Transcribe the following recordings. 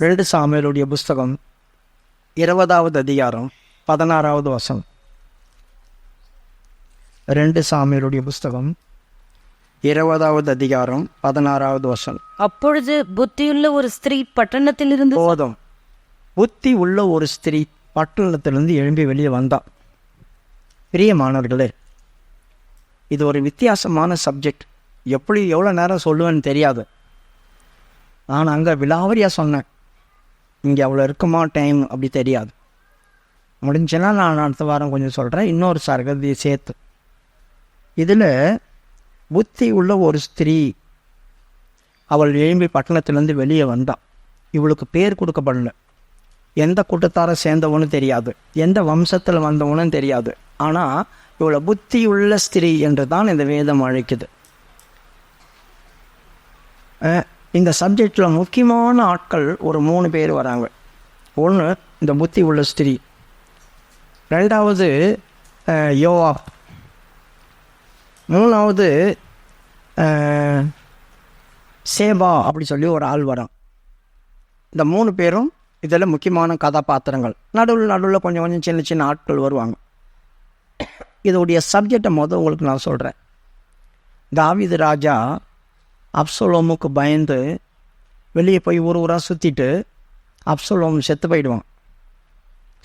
2 சாமுவேலுடைய புஸ்தகம் 20வது அதிகாரம் 16வது வசனம். 2 சாமுவேலுடைய புஸ்தகம் 20வது அதிகாரம் 16வது வசனம். அப்பொழுது புத்தியுள்ள ஒரு ஸ்திரீ பட்டணத்திலிருந்து போதும். புத்தி உள்ள ஒரு ஸ்திரீ பட்டணத்திலிருந்து எழும்பி வெளியே வந்தா. பிரியமானவர்களே, இது ஒரு வித்தியாசமான சப்ஜெக்ட். எவ்வளோ நேரம் சொல்லுவேன்னு தெரியாது. நான் அங்கே விலாவரியாக சொன்னேன். இங்கே அவ்வளோ இருக்குமா டைம் அப்படி தெரியாது. முடிஞ்சுன்னா நான் அடுத்த வாரம் கொஞ்சம் சொல்கிறேன், இன்னொரு சரகதியை சேர்த்து. இதில் புத்தி உள்ள ஒரு ஸ்திரீ அவள் எழும்பி பட்டணத்திலேருந்து வெளியே வந்தாள். இவளுக்கு பேர் கொடுக்கப்படல. எந்த கூட்டத்தாரை சேர்ந்தவனு தெரியாது, எந்த வம்சத்தில் வந்தவனும் தெரியாது. ஆனால் இவளை புத்தி உள்ள ஸ்திரீ என்று தான் இந்த வேதம் அழைக்குது. இந்த சப்ஜெக்டில் முக்கியமான ஆட்கள் ஒரு 3 பேர் வராங்க. ஒன்று இந்த புத்தி உள்ள ஸ்திரீ, 2வது யோவாப், 3வது சேபா அப்படி சொல்லி ஒரு ஆள் வரான். இந்த 3 பேரும் இதில் முக்கியமான கதாபாத்திரங்கள். நடுவில் கொஞ்சம் சின்ன சின்ன ஆட்கள் வருவாங்க. இதோடைய சப்ஜெக்டை உங்களுக்கு நான் சொல்கிறேன். தாவீது ராஜா அப்சலோமுக்கு பயந்து வெளியே போய் ஊராக சுற்றிட்டு அப்சலோம் செத்து போயிடுவான்.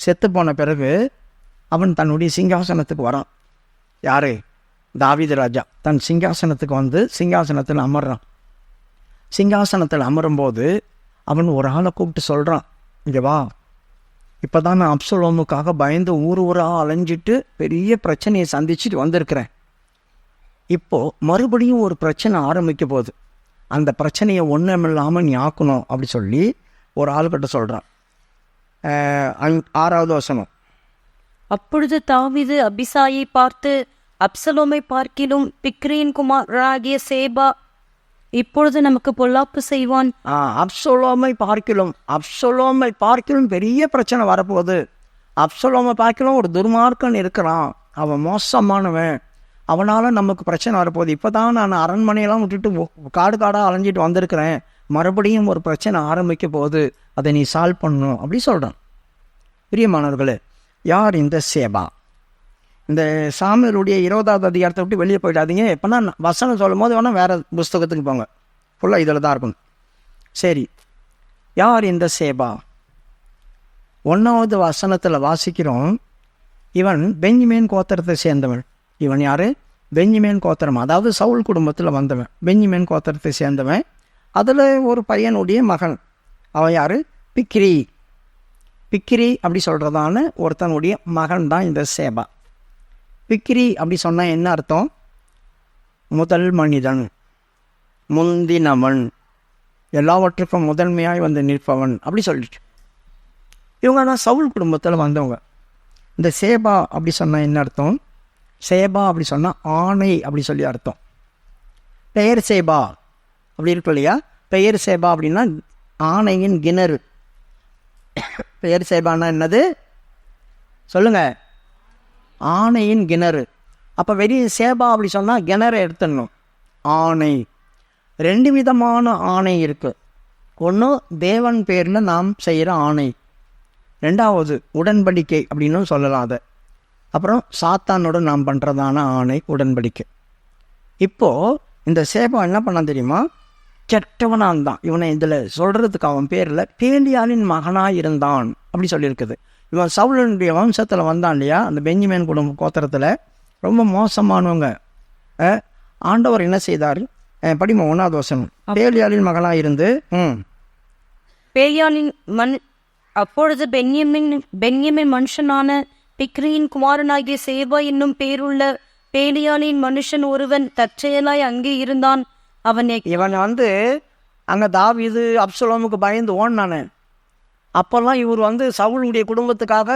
செத்து போன பிறகு அவன் தன்னுடைய சிங்காசனத்துக்கு வரான். யார்? தாவீது ராஜா தன் சிங்காசனத்துக்கு வந்து சிங்காசனத்தில் அமர்றான். சிங்காசனத்தில் அமரும்போது அவன் ஒரு ஆளை கூப்பிட்டு சொல்கிறான், இங்கே வா, இப்போ தான் நான் அப்சலோமுக்காக பயந்து ஊராக அலைஞ்சிட்டு பெரிய பிரச்சனையை சந்திச்சுட்டு வந்திருக்கிறேன். இப்போது மறுபடியும் ஒரு பிரச்சனை ஆரம்பிக்க போகுது. அந்த பிரச்சனையை ஒன்றுமில்லாமல் நீ ஆக்கணும் அப்படி சொல்லி ஒரு ஆள்கிட்ட சொல்கிறான். 6வது வசனம். அப்பொழுது தாவீது அபிசாயை பார்த்து, அப்சலோமை பார்க்கிலும் பிக்ரியின் குமாரனாகிய சேபா இப்பொழுது நமக்கு பொல்லாப்பு செய்வான். அப்சலோமை பார்க்கிலும் பெரிய பிரச்சனை வரப்போகுது. அப்சலோமை பார்க்கிலும் ஒரு துர்மார்க்கன் இருக்கிறான், அவன் மோசமானவன், அவனால் நமக்கு பிரச்சனை வரப்போகுது. இப்போ தான் நான் அரண்மனையெல்லாம் விட்டுட்டு காடாக அலைஞ்சிட்டு வந்திருக்கிறேன், மறுபடியும் ஒரு பிரச்சனை ஆரம்பிக்க போகுது, அதை நீ சால்வ் பண்ணணும் அப்படி சொல்கிறான். பிரியமானவர்களே, யார் இந்த சேபா? இந்த சாமுவேலுடைய 20வது அதிகாரத்தை விட்டு வெளியே போயிடாதீங்க. எப்போனா வசனம் சொல்லும் போது வேணால் வேறு புஸ்தகத்துக்கு போங்க, ஃபுல்லாக இதில் தான் இருக்கும். சரி, யார் இந்த சேபா? 1வது வசனத்தில் வாசிக்கிறோம், இவன் பென்யமீன் கோத்திரத்தை சேர்ந்தவன். இவன் யார்? பென்யமீன் கோத்திரம், அதாவது சவுல் குடும்பத்தில் வந்தவன், பென்யமீன் கோத்திரத்தை சேர்ந்தவன். அதில் ஒரு பையனுடைய மகன். அவன் யார்? பிக்ரி அப்படி சொல்கிறதான ஒருத்தனுடைய மகன் தான் இந்த சேபா. பிக்ரி அப்படி சொன்னால் என்ன அர்த்தம்? முதல் மனிதன், முந்தினவன், எல்லாவற்றுக்கும் முதன்மையாய் வந்து நிற்பவன் அப்படி சொல்லிட்டு. இவங்க தான் சவுல் குடும்பத்தில் வந்தவங்க. இந்த சேபா அப்படி சொன்னால் என்ன அர்த்தம்? சேபா அப்படி சொன்னால் ஆணை அப்படி சொல்லி அர்த்தம். பெயர் சேபா அப்படி இருக்கு இல்லையா? பெயர் சேபா அப்படின்னா ஆணையின் கிணறு. பெயர் சேபான்னா என்னது சொல்லுங்க? ஆணையின் கிணறு. அப்போ வெளியே சேபா அப்படி சொன்னால் கிணறு எடுத்துடணும். ஆணை 2 விதமான ஆணை இருக்குது. ஒன்று தேவன் பேரில் நாம் செய்கிற ஆணை, 2வது உடன்படிக்கை அப்படின்னு சொல்லலாம் அதை. அப்புறம் சாத்தானோடு நாம் பண்ணுறதான ஆணை உடன்படிக்கை. இப்போது இந்த சேபா என்ன பண்ண தெரியுமா? கெட்டவனாக இருந்தான். இவனை இதில் சொல்கிறதுக்கு அவன் பேரில் பேலியாளின் மகனாக இருந்தான் அப்படி சொல்லியிருக்குது. இவன் சவுலுடைய வம்சத்தில் வந்தான் இல்லையா, அந்த பென்யமீன் குடும்ப கோத்திரத்தில் ரொம்ப மோசமானவங்க. ஆண்டவர் என்ன செய்தார்? படிமா 1வது வசனம். பேலியாளின் மகனாக இருந்து அப்பொழுது பென்யமீன் மனுஷனான பிக்ரியின் குமாரனாகிய சேபா என்னும் பேருள்ள பேலியாளின் மனுஷன் ஒருவன் தற்செயலாய் அங்கே இருந்தான். இவன் வந்து அங்கே தாவீது அப்சலோமுக்கு பயந்து ஓடினானே. அப்போல்லாம் இவர் வந்து சவுளுடைய குடும்பத்துக்காக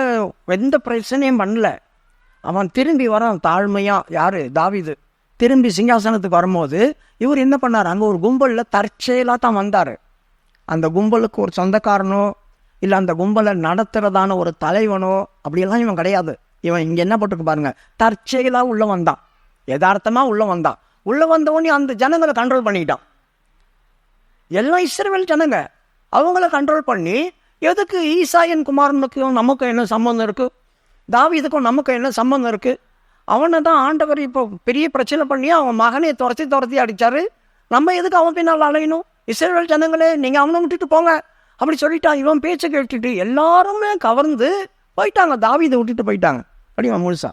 எந்த பிரச்சனையும் பண்ணல. அவன் திரும்பி வரான் தாழ்மையாக. யார்? தாவீது திரும்பி சிங்காசனத்துக்கு வரும்போது இவர் என்ன பண்ணார்? அங்கே ஒரு கும்பலில் தற்செயலாக தான் வந்தார். அந்த கும்பலுக்கு ஒரு சொந்தக்காரனோ இல்லை அந்த கும்பலை நடத்துகிறதான ஒரு தலைவனோ அப்படியெல்லாம் இவன் கிடையாது. இவன் இங்கே என்ன போட்டுருக்கு பாருங்க, தற்செயலாக உள்ளே வந்தான், யதார்த்தமாக உள்ளே வந்தான். உள்ளே வந்தவொடனே அந்த ஜனங்களை கண்ட்ரோல் பண்ணிக்கிட்டான். எல்லாம் இஸ்ரவேல் ஜனங்க, அவங்கள கண்ட்ரோல் பண்ணி எதுக்கு ஈசாயின் குமாரனுக்கும் நமக்கு என்ன சம்பந்தம் இருக்குது, தாவீதுக்கும் நமக்கு என்ன சம்பந்தம் இருக்குது? அவனை தான் ஆண்டவர் இப்போ பெரிய பிரச்சனை பண்ணி அவன் மகனை துரத்தி அடித்தார். நம்ம எதுக்கு அவன் பின்னால் அலையணும்? இஸ்ரவேல் ஜனங்களே, நீங்கள் அவனை விட்டுட்டு போங்க அப்படி சொல்லிட்டான். இவன் பேச்சை கேட்டுட்டு எல்லாருமே கவர்ந்து போயிட்டாங்க, தாவீதை விட்டுட்டு போயிட்டாங்க. அப்படிமா முழுசா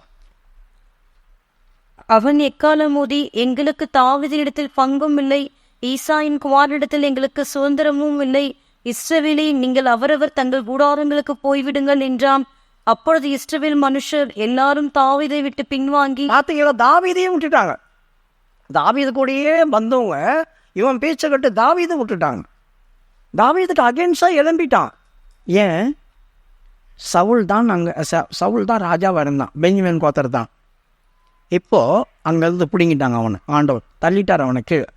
அவன் எக்காலம் மோதி, எங்களுக்கு தாவீதினிடத்தில் பங்கும் இல்லை, ஈசாயின் குமாரனிடத்தில் எங்களுக்கு சுதந்திரமும் இல்லை, இஸ்ரவேலே நீங்கள் அவரவர் தங்கள் கூடாரங்களுக்கு போய்விடுங்கள் என்றான். அப்பொழுது இஸ்ரவேல் மனுஷர் எல்லாரும் தாவீதை விட்டு பின்வாங்கி, பார்த்தீங்களா, தாவீதையும் விட்டுட்டாங்க. தாவீது கூடயே வந்தவங்க இவன் பேச்சை கட்டு தாவீதை விட்டுட்டாங்க. தாவீதுக்கு அகேன்ஸ்டாக எழும்பிட்டான். ஏன்? சவுல் தான் சவுல் தான் ராஜாவாக இருந்தான், பென்யமீன் கோத்திரம் தான். இப்போது அங்கேருந்து பிடுங்கிட்டாங்க அவனை, ஆண்டவர் தள்ளிட்டார் அவனை கீழே.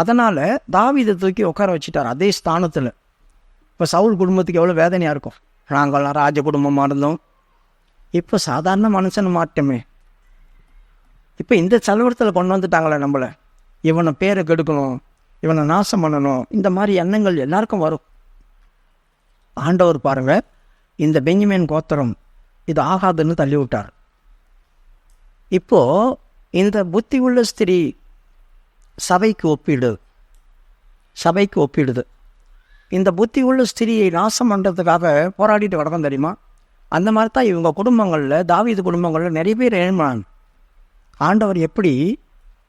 அதனால் தாவீதை தூக்கி உட்கார வச்சுட்டார் அதே ஸ்தானத்தில். இப்போ சவுல் குடும்பத்துக்கு எவ்வளோ வேதனையாக இருக்கும். நாங்கள்லாம் ராஜ குடும்பமாக இருந்தோம், இப்போ சாதாரண மனுஷனை மாட்டோமே. இப்போ இந்த செலவரத்தில் கொண்டு வந்துட்டாங்களே நம்மளை. இவனை பேரை கெடுக்கணும், இவனை நாசம் பண்ணணும், இந்த மாதிரி எண்ணங்கள் எல்லாருக்கும் வரும். ஆண்டவர் பாருங்க, இந்த பென்யமீன் கோத்திரம் இது ஆகாதுன்னு தள்ளி விட்டார். இப்போது இந்த புத்தி உள்ள ஸ்திரீ சபைக்கு ஒப்பிடுது. இந்த புத்தி உள்ள ஸ்திரியை நாசம் பண்ணுறதுக்காக போராடிட்டு கிடக்கும் தெரியுமா? அந்த மாதிரி தான் இவங்க குடும்பங்களில், தாவீது குடும்பங்களில் நிறைய பேர் எழுமான். ஆண்டவர் எப்படி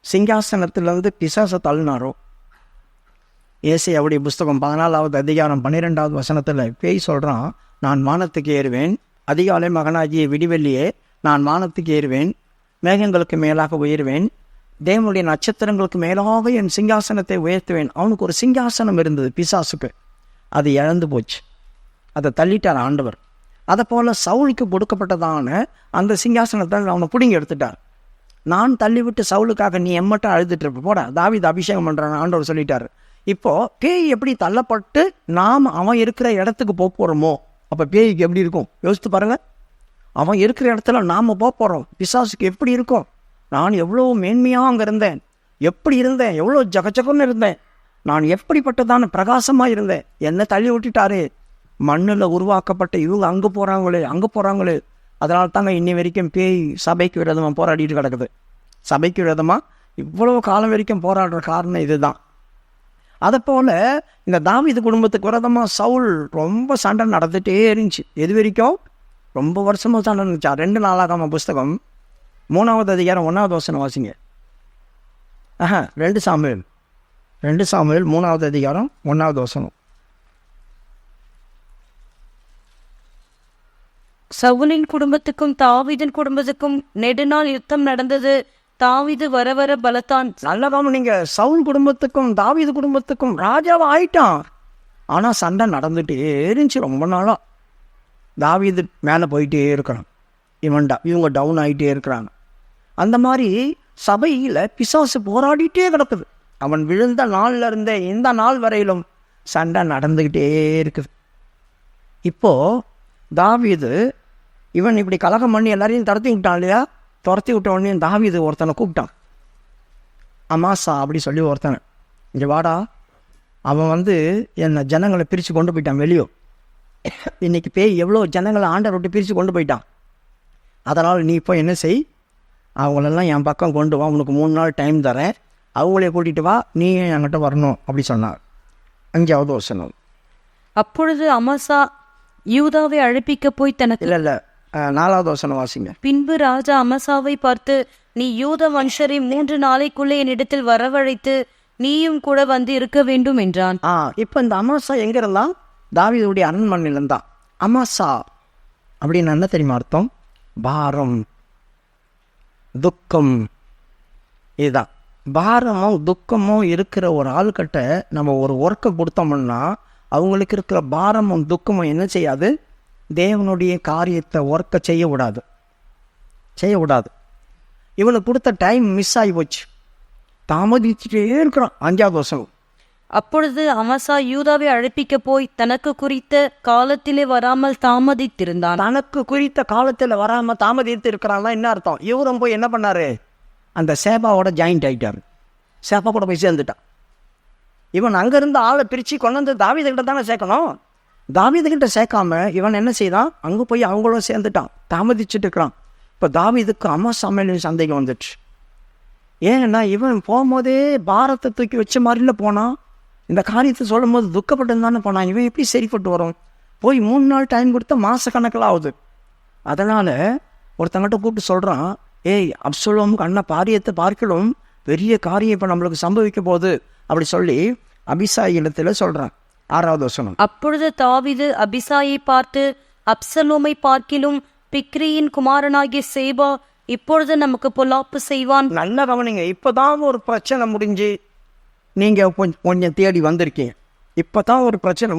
சிங்காசனத்திலேருந்து பிசாசை தள்ளினாரோ, ஏசாயாவுடைய புஸ்தகம் 14வது அதிகாரம் 12வது வசனத்தில் பேய் சொல்கிறான், நான் வானத்துக்கு ஏறுவேன், அதிகாலை மகனாகிய விடிவெள்ளியே நான் வானத்துக்கு ஏறுவேன், மேகங்களுக்கு மேலாக உயர்வேன், தேவனுடைய நட்சத்திரங்களுக்கு மேலாக என் சிங்காசனத்தை உயர்த்துவேன். அவனுக்கு ஒரு சிங்காசனம் இருந்தது பிசாசுக்கு, அது இழந்து போச்சு, அதை தள்ளிட்டார் ஆண்டவர். அதை போல் சவுலுக்கு கொடுக்கப்பட்டதான அந்த சிங்காசனத்தை அவனை பிடுங்கி எடுத்துட்டார். நான் தள்ளிவிட்டு சவுலுக்காக நீ எம்மட்டும் அழுதுட்டு இருப்ப, போட தாவீது அபிஷேகம் பண்ணுறான் ஆண்டவர் சொல்லிட்டார். இப்போது பேய் எப்படி தள்ளப்பட்டு நாம் அவன் இருக்கிற இடத்துக்கு போக போகிறோமோ, அப்போ பேய்க்கு எப்படி இருக்கும் யோசித்து பாருங்கள். அவன் இருக்கிற இடத்துல நாம் போக போகிறோம், பிசாசுக்கு எப்படி இருக்கும்? நான் எவ்வளோ மேன்மையாக அங்கே இருந்தேன், எப்படி இருந்தேன், எவ்வளோ ஜகஜகன்னு இருந்தேன், நான் எப்படிப்பட்டதான பிரகாசமாக இருந்தேன், என்னை தள்ளி விட்டுட்டாரு. மண்ணில் உருவாக்கப்பட்ட இவங்க அங்கே போகிறாங்களே. அதனால தாங்க இன்னி வரைக்கும் பேய் சபைக்கு விரோதமாக போராடிட்டு கிடக்குது. சபைக்கு விரோதமாக இவ்வளோ காலம் வரைக்கும் போராடுற காரணம் இதுதான். அதை போல் இந்த தாவீது குடும்பத்துக்கு விரோதமாக சவுல் ரொம்ப சண்டை நடந்துகிட்டே இருந்துச்சு. எது வரைக்கும்? ரொம்ப வருஷமாக சண்டை இருந்துச்சா. 2 நாளாகாம புஸ்தகம் 3வது அதிகாரம் 1வது வசனம் வாசிங்க. 2 சாமுவேல் 3வது அதிகாரம் 1வது வசனம். சவுலின் குடும்பத்துக்கும் தாவீதின் குடும்பத்துக்கும் நெடுநாள் யுத்தம் நடந்தது. தாவீது வர வர பலத்தான். நல்ல கவனிங்க, சவுல் குடும்பத்துக்கும் தாவீது குடும்பத்துக்கும் ராஜாவை ஆயிட்டான். ஆனால் சண்டை நடந்துகிட்டே இருந்துச்சு ரொம்ப நாளாக. தாவீது மேலே போயிட்டே இருக்கிறான், இவங்க டவுன் ஆகிட்டே இருக்கிறாங்க. அந்த மாதிரி சபையில் பிசாசு போராடிட்டே கிடக்குது. அவன் விழுந்த நாளில் இருந்தே இந்த நாள் வரையிலும் சண்டை நடந்துக்கிட்டே இருக்குது. இப்போது தாவீது இவன் இப்படி கலகம் பண்ணி எல்லாரையும் துரத்தி விட்டான் இல்லையா? துரத்தி விட்ட உடனே தாவீது ஒருத்தனை கூப்பிட்டான், அமாசா அப்படி சொல்லி ஒருத்தனை, இங்கே வாடா, அவன் என்னை ஜனங்களை பிரித்து கொண்டு போயிட்டான் வெளியோ. இன்றைக்கி பேய் எவ்வளோ ஜனங்களை ஆண்டை விட்டு பிரித்து கொண்டு போயிட்டான். அதனால் நீ இப்போ என்ன செய், அவங்களெல்லாம் என் பக்கம் கொண்டு வா, உனக்கு 3 நாள் டைம் தரேன், அவங்களே கூட்டிகிட்டு வா, நீ என்கிட்ட வரணும் அப்படி சொன்னார். 5வது வசனம். அப்பொழுது அமாசா யூதாவை அழைப்பிக்க போய் தனக்கு இல்லை 4வது வசனம் வாசிங்க. பின்பு ராஜா அமசாவை பார்த்து, நீ யூத மனுஷரை 3 நாளைக்குள்ளே என்னிடத்தில் வரவழைத்து நீயும் கூட வந்து இருக்க வேண்டும் என்றான். இப்போ இந்த அமாசா எங்கே இருந்தான்? தாவீதுடைய அரண்மனையில்தான். அமாசா அப்படின்னு என்ன தெரியுமா அர்த்தம்? பாரம், துக்கம். இதுதான் பாரமும் துக்கமும் இருக்கிற ஒரு ஆள்கிட்ட நம்ம ஒரு ஒர்க்கை கொடுத்தோம்னா அவங்களுக்கு இருக்கிற பாரமும் துக்கமும் என்ன செய்யாது? தேவனுடைய காரியத்தை ஒர்க்கை செய்ய விடாது. இவனுக்கு கொடுத்த டைம் மிஸ் ஆகி போச்சு, தாமதிச்சுட்டே இருக்கிறான். 5வது வசனம். அப்பொழுது அமசா யூதாவை அழைப்பிக்க போய் தனக்கு குறித்த காலத்திலே வராமல் தாமதித்திருந்தான். தனக்கு குறித்த காலத்தில் வராமல் தாமதித்து இருக்கிறான்னா என்ன அர்த்தம்? இவரும் போய் என்ன பண்ணாரு? அந்த சேபாவோட ஜாயிண்ட் ஆகிட்டார், சேபா கூட போய் சேர்ந்துட்டான். இவன் அங்கேருந்து ஆளை பிரித்து கொண்டு வந்து தாவீதுகிட்ட தானே சேர்க்கணும். தாவீதுகிட்ட சேர்க்காம இவன் என்ன செய்தான், அங்கே போய் அவங்களும் சேர்ந்துட்டான், தாமதிச்சுட்டு இருக்கிறான். இப்போ தாவீதுக்கு அம்மா சமையல் சந்தேகம் வந்துடுச்சு. ஏன்னா இவன் போகும்போதே பாரத்தை தூக்கி வச்ச மாதிரில போனான். இந்த காரியத்தை சொல்லும் போது துக்கப்பட்டு தானே போனான். இவன் எப்படி சரிப்பட்டு வரும்? போய் 3 நாள் டைம் கொடுத்தா மாத கணக்கில் ஆகுது. அதனால் ஒருத்தங்கிட்ட கூப்பிட்டு சொல்கிறான், ஏய் அப்சலோமுக்கு அண்ணன் பாரியத்தை பார்க்கலும் பெரிய காரியம் இப்போ நம்மளுக்கு சம்பவிக்க போகுது அப்படி சொல்லி அபிசாய் இடத்துல சொல்கிறான். 6வது வசனம். அப்பொழுது தாவீது அபிசாயை பார்த்து, அப்சலோமை பார்க்கிலும் பிக்ரியின் குமாரனாகிய சேபா இப்பொழுது நமக்கு பொல்லாப்பு செய்வான். நல்ல கவனிங்க, இப்போதான் ஒரு பிரச்சனை முடிஞ்சு நீங்கள் கொஞ்சம் தேடி வந்திருக்கீங்க. இப்போ தான் ஒரு பிரச்சனை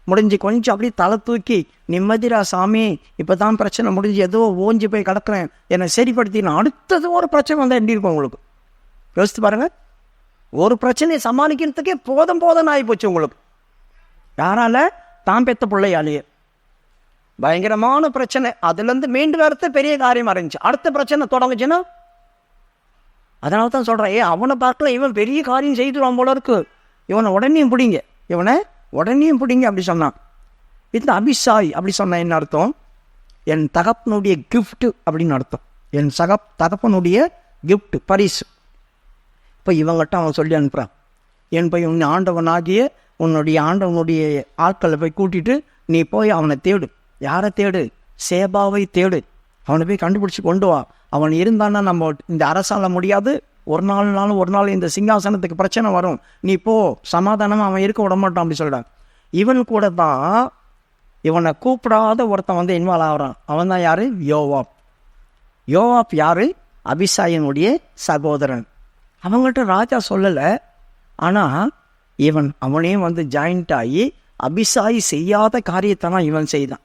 முடிஞ்சு கொஞ்சம் அப்படியே தலை தூக்கி நிம்மதிரா சாமி, இப்போ தான் பிரச்சனை முடிஞ்சு ஏதோ ஓஞ்சி போய் கிடக்கிறேன், என்னை சரிப்படுத்தினா அடுத்தது ஒரு பிரச்சனை வந்தால் எப்படி இருக்கும் உங்களுக்கு? யோசித்து பாருங்கள். ஒரு பிரச்சனையை சமாளிக்கிறதுக்கே போதும் ஆகிப்போச்சு உங்களுக்கு. யாரால? தான் பெத்த பிள்ளையாலேயே. பயங்கரமான பிரச்சனை. அதுலேருந்து மீண்டு வரத்து பெரிய காரியமாக இருந்துச்சு. அடுத்த பிரச்சனை தொடங்குச்சுன்னா, அதனால தான் சொல்கிறேன், அவனை பார்க்கல இவன் பெரிய காரியம் செய்துடுவான் போல இருக்கு, இவனை உடனேயும் பிடிங்க அப்படி சொன்னான். இந்த அபிசாய் அப்படி சொன்ன என்ன அர்த்தம்? என் தகப்பனுடைய கிஃப்ட்டு அப்படின்னு அர்த்தம். என் தகப்பனுடைய கிஃப்ட், பரிசு. இப்போ இவங்ககிட்ட அவன் சொல்லி அனுப்புகிறான், என் போய் உன் ஆண்டவனாகிய ஆண்டவனுடைய ஆட்களை போய் கூட்டிகிட்டு நீ போய் அவனை தேடு. யாரை தேடு? சேபாவை தேடு. அவனை போய் கண்டுபிடிச்சி கொண்டு வா. அவன் இருந்தான்னா நம்ம இந்த அரசால முடியாது. ஒரு நாள் இந்த சிங்காசனத்துக்கு பிரச்சனை வரும். நீ போ, சமாதானமாக அவன் இருக்க விட மாட்டான் அப்படி சொல்கிறான். இவன் கூட தான் இவனை கூப்பிடாத ஒருத்தன் வந்து இன்வால்வ் ஆகிறான். அவன் தான் யார்? யோவாப் யார்? அபிசாயினுடைய சகோதரன். அவங்கள்ட்ட ராஜா சொல்லலை, ஆனால் அவனே வந்து ஜாயிண்ட் ஆகி அபிசாயி செய்யாத காரியத்தை தான் இவன் செய்தான்.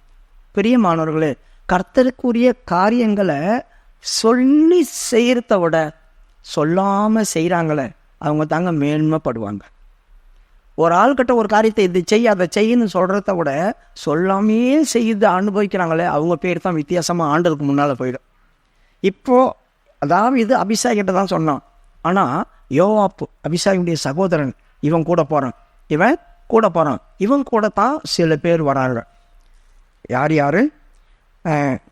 பிரியமானவர்களே, கர்த்தருக்குரிய காரியங்களை சொல்லி செய்கிறத விட சொல்லாமல் செய்கிறாங்களே அவங்க தாங்க மேன்மைப்படுவாங்க. ஒரு ஆள்கிட்ட ஒரு காரியத்தை இது செய் அதை செய்யன்னு சொல்கிறத விட சொல்லாமே செய்து அனுபவிக்கிறாங்களே அவங்க பேர் தான் வித்தியாசமாக ஆண்டதுக்கு முன்னால் போயிடும். இப்போது அதாவது இது அபிஷாகிட்ட தான் சொன்னான். ஆனால் யோவாப் அபிஷாகியுடைய சகோதரன் இவன் கூட போகிறான். இவன் கூட தான் சில பேர் வராங்க. யார்?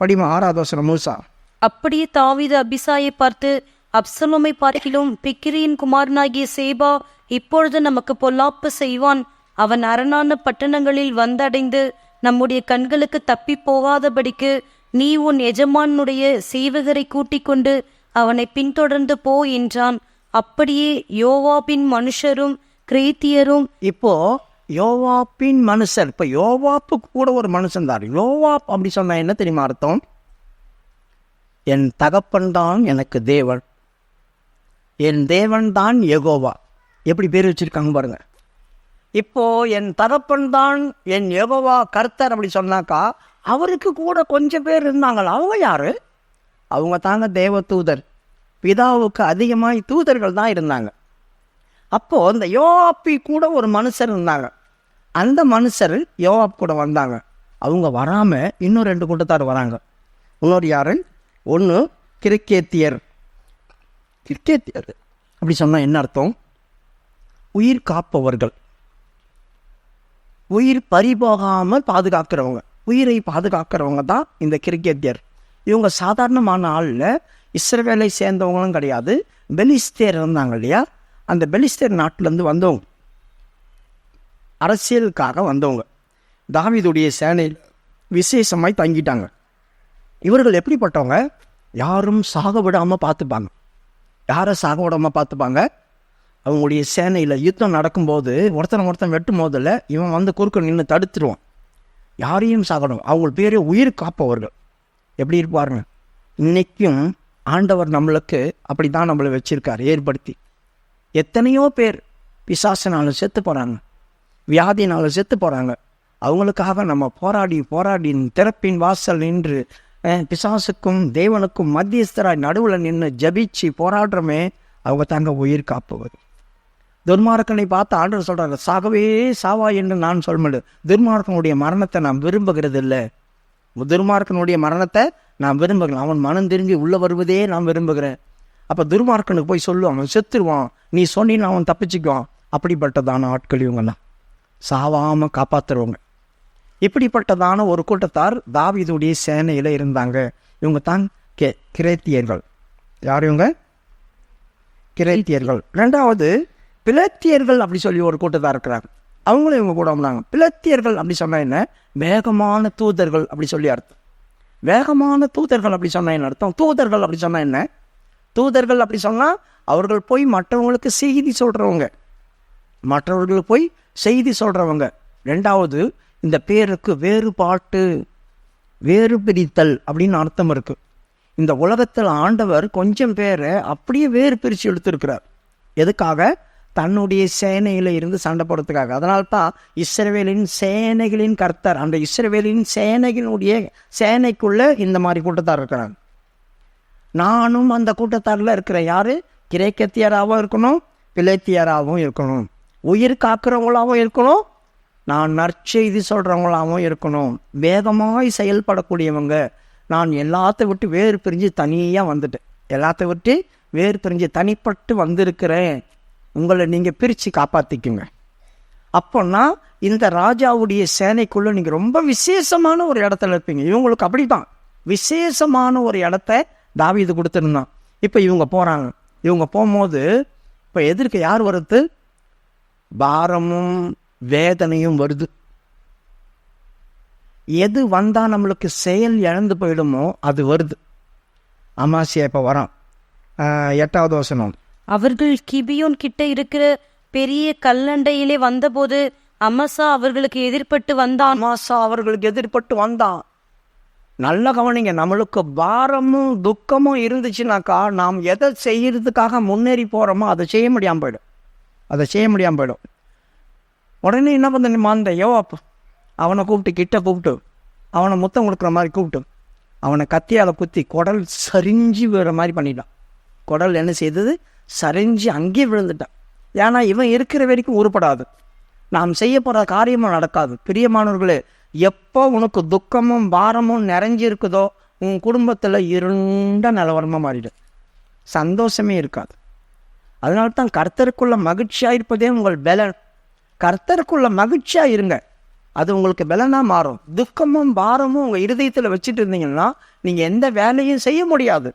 படிமா 6வது வசனம் மூசா. அப்படியே தாவீது அபிசாயை பார்த்து, அப்சலோமை பார்க்கிலும் பிக்கிரியின் குமாரனாகிய சேபா இப்பொழுது நமக்கு பொல்லாப்பு செய்வான். அவன் அரணான பட்டணங்களில் வந்தடைந்து நம்முடைய கண்களுக்கு தப்பி போகாதபடிக்கு நீ உன் எஜமானுடைய சேவகரை கூட்டிக் கொண்டு அவனை பின்தொடர்ந்து போ என்றான். அப்படியே யோவாபின் மனுஷரும் கிரேத்தியரும். இப்போ யோவாப்பின் மனுஷர், இப்போ யோவாப்பு கூட ஒரு மனுஷன் தான். யோவாப் அப்படி சொன்ன என்ன தெரியுமா அர்த்தம்? என் தகப்பன் தான் எனக்கு தேவன், என் தேவன் தான் யெகோவா. எப்படி பேர் வச்சிருக்காங்க பாருங்க. இப்போ என் தகப்பன் தான் என் யெகோவா கர்த்தர் அப்படி சொன்னாக்கா அவருக்கு கூட கொஞ்சம் பேர் இருந்தாங்களா. அவங்க யாரு? அவங்க தாங்க தேவ தூதர். பிதாவுக்கு அதிகமாக தூதர்கள் தான் இருந்தாங்க. அப்போது இந்த யோவாப்பி கூட ஒரு மனுஷர் இருந்தாங்க. அந்த மனுஷர் யோவாப் கூட வந்தாங்க. அவங்க வராமல் இன்னும் 2 கூட்டத்தார் வராங்க. இன்னொரு யாரு? ஒன்று கிரேத்தியர் அப்படி சொன்னால் என்ன அர்த்தம்? உயிர் காப்பவர்கள், உயிர் பறிபோகாமல் பாதுகாக்கிறவங்க, உயிரை பாதுகாக்கிறவங்க தான் இந்த கிரேத்தியர். இவங்க சாதாரணமான ஆளில் இஸ்ரவேலை சேர்ந்தவங்களும் கிடையாது. பெலிஸ்தேர் இருந்தாங்க இல்லையா, அந்த பெலிஸ்தேர் நாட்டிலேருந்து வந்தவங்க, அரசியலுக்காக வந்தவங்க. தாவீதுடைய சேனையில் விசேஷமாய் தங்கிட்டாங்க. இவர்கள் எப்படிப்பட்டவங்க? யாரும் சாக விடாமல் பார்த்துப்பாங்க. யாரை சாக விடாமல் பார்த்துப்பாங்க? அவங்களுடைய சேனையில் யுத்தம் நடக்கும்போது ஒருத்தன் வெட்டும் போதில் இவன் வந்து குறுக்க நின்று தடுத்துருவான். யாரையும் சாகணும். அவங்க பேர் உயிர் காப்பவர்கள். எப்படி இருப்பாருங்க? இன்றைக்கும் ஆண்டவர் நம்மளுக்கு அப்படி தான் நம்மளை வச்சிருக்கார் ஏற்படுத்தி. எத்தனையோ பேர் பிசாசினாலும் செத்து போகிறாங்க, வியாதினாலும் செத்து போகிறாங்க. அவங்களுக்காக நம்ம போராடி திறப்பின் வாசல் நின்று பிசாசுக்கும் தேவனுக்கும் மத்தியஸ்தராய் நடுவில் நின்று ஜபிச்சு போராடுறமே, அவங்க தாங்க உயிர் காப்பவர். துர்மார்க்கனை பார்த்து ஆண்டவர் சொல்கிறாங்க, சாகவே சாவா என்று நான் சொல்ல முடியும். துர்மார்க்கனுடைய மரணத்தை நான் விரும்புகிறது இல்லை. துர்மார்க்கனுடைய மரணத்தை நான் விரும்புகிறேன். அவன் மனம் திரும்பி உள்ளே வருவதே நான் விரும்புகிறேன். அப்போ துர்மார்க்கனுக்கு போய் சொல்லுவான், அவன் செத்துருவான், நீ சொன்னீன்னு அவன் தப்பிச்சுக்குவான். அப்படிப்பட்டதான ஆட்கள் இவங்கெல்லாம் சாவாமல் காப்பாற்றுறவங்க. இப்படிப்பட்டதான ஒரு கூட்டத்தார் தாவீதுடைய சேனையில் இருந்தாங்க. இவங்க தான் கிரேத்தியர்கள். யார் இவங்க? கிரேத்தியர்கள். ரெண்டாவது பிலேத்தியர்கள் அப்படி சொல்லி ஒரு கூட்டத்தார் இருக்கிறாங்க. அவங்களும் இவங்க கூட வந்தாங்க. பிலேத்தியர்கள் அப்படி சொன்னால் என்ன? வேகமான தூதர்கள் அப்படி சொல்லி அர்த்தம். வேகமான தூதர்கள் அப்படி சொன்னால் என்ன அர்த்தம்? தூதர்கள் அப்படி சொன்னால் என்ன? தூதர்கள் அப்படி சொன்னால் அவர்கள் போய் மற்றவங்களுக்கு செய்தி சொல்கிறவங்க, மற்றவர்களுக்கு போய் செய்தி சொல்கிறவங்க. ரெண்டாவது, இந்த பேருக்கு வேறுபாட்டு, வேறு பிரித்தல் அப்படின்னு அர்த்தம் இருக்குது. இந்த உலகத்தில் ஆண்டவர் கொஞ்சம் பேரை அப்படியே வேறு பிரித்து எடுத்திருக்கிறார். எதுக்காக? தன்னுடைய சேனையில் இருந்து சண்டை போடுறதுக்காக. அதனால்தான் இஸ்ரவேலின் சேனைகளின் கர்த்தர், அந்த இஸ்ரவேலின் சேனைகளுடைய சேனைக்குள்ளே இந்த மாதிரி கூட்டத்தார் இருக்கிறாங்க. நானும் அந்த கூட்டத்தாரில் இருக்கிற யார்? கிரேக்கத்தியராகவும் இருக்கணும், பிலேத்தியராகவும் இருக்கணும், உயிர் காக்கிறவங்களாகவும் இருக்கணும், நான் நற்செய்தி சொல்கிறவங்களாகவும் இருக்கணும், வேகமாய் செயல்படக்கூடியவங்க. நான் எல்லாத்த விட்டு வேறு பிரிஞ்சு தனியாக வந்துட்டேன், எல்லாத்த விட்டு வேறு பிரிஞ்சு தனிப்பட்டு வந்திருக்கிறேன், உங்களை நீங்கள் பிரித்து காப்பாற்றிக்குங்க. அப்போன்னா இந்த ராஜாவுடைய சேனைக்குள்ளே நீங்கள் ரொம்ப விசேஷமான ஒரு இடத்துல இருப்பீங்க. இவங்களுக்கு அப்படி தான் விசேஷமான ஒரு இடத்த தாவீது கொடுத்துருந்தான். இப்போ இவங்க போகிறாங்க. இவங்க போகும்போது இப்போ எதிர்க்க யார் வருது? பாரமும் வேதனையும் வருது. எது வந்தால் நம்மளுக்கு செயல் இழந்து போயிடுமோ அது வருது. அமாசியா இப்போ வரான். 8வது வசனம். அவர்கள் கிபியோன் கிட்ட இருக்கிற பெரிய கல்லண்டையிலே வந்தபோது அமசா அவர்களுக்கு எதிர்பட்டு வந்தான். அமாசா அவர்களுக்கு எதிர்பட்டு வந்தான். நல்ல கவனிங்க, நம்மளுக்கு பாரமும் துக்கமும் இருந்துச்சுனாக்கா நாம் எதை செய்யறதுக்காக முன்னேறி போகிறோமோ அதை செய்ய முடியாமல் போயிடும், அதை செய்ய முடியாமல் போயிடும். உடனே என்ன பண்ண அந்த யோவாப் அவனை கூப்பிட்டு, கிட்ட கூப்பிட்டு, அவனை முத்தம் கொடுக்குற மாதிரி கூப்பிட்டு, அவனை கத்தியால் குத்தி குடல் சரிஞ்சு வேற மாதிரி பண்ணிட்டான். குடல் என்ன செய்தது? சரிஞ்சு அங்கேயே விழுந்துட்டான். ஏன்னா இவன் இருக்கிற வரைக்கும் உருப்படாது, நாம் செய்ய போகிற காரியமும் நடக்காது. பிரியமானவர்களே, எப்போ உனக்கு துக்கமும் பாரமும் நிறைஞ்சிருக்குதோ உன் குடும்பத்தில் இருண்ட நிலவரமாக மாறிடும், சந்தோஷமே இருக்காது. அதனால்தான் கர்த்தருக்குள்ள மகிழ்ச்சியாக இருப்பதே உங்கள் பலன். கர்த்தருக்குள்ள மகிழ்ச்சியாக இருங்க, அது உங்களுக்கு பலனாக மாறும். துக்கமும் பாரமும் உங்கள் இருதயத்தில் வச்சுட்டு இருந்தீங்கன்னா நீங்கள் எந்த வேலையும் செய்ய முடியாது.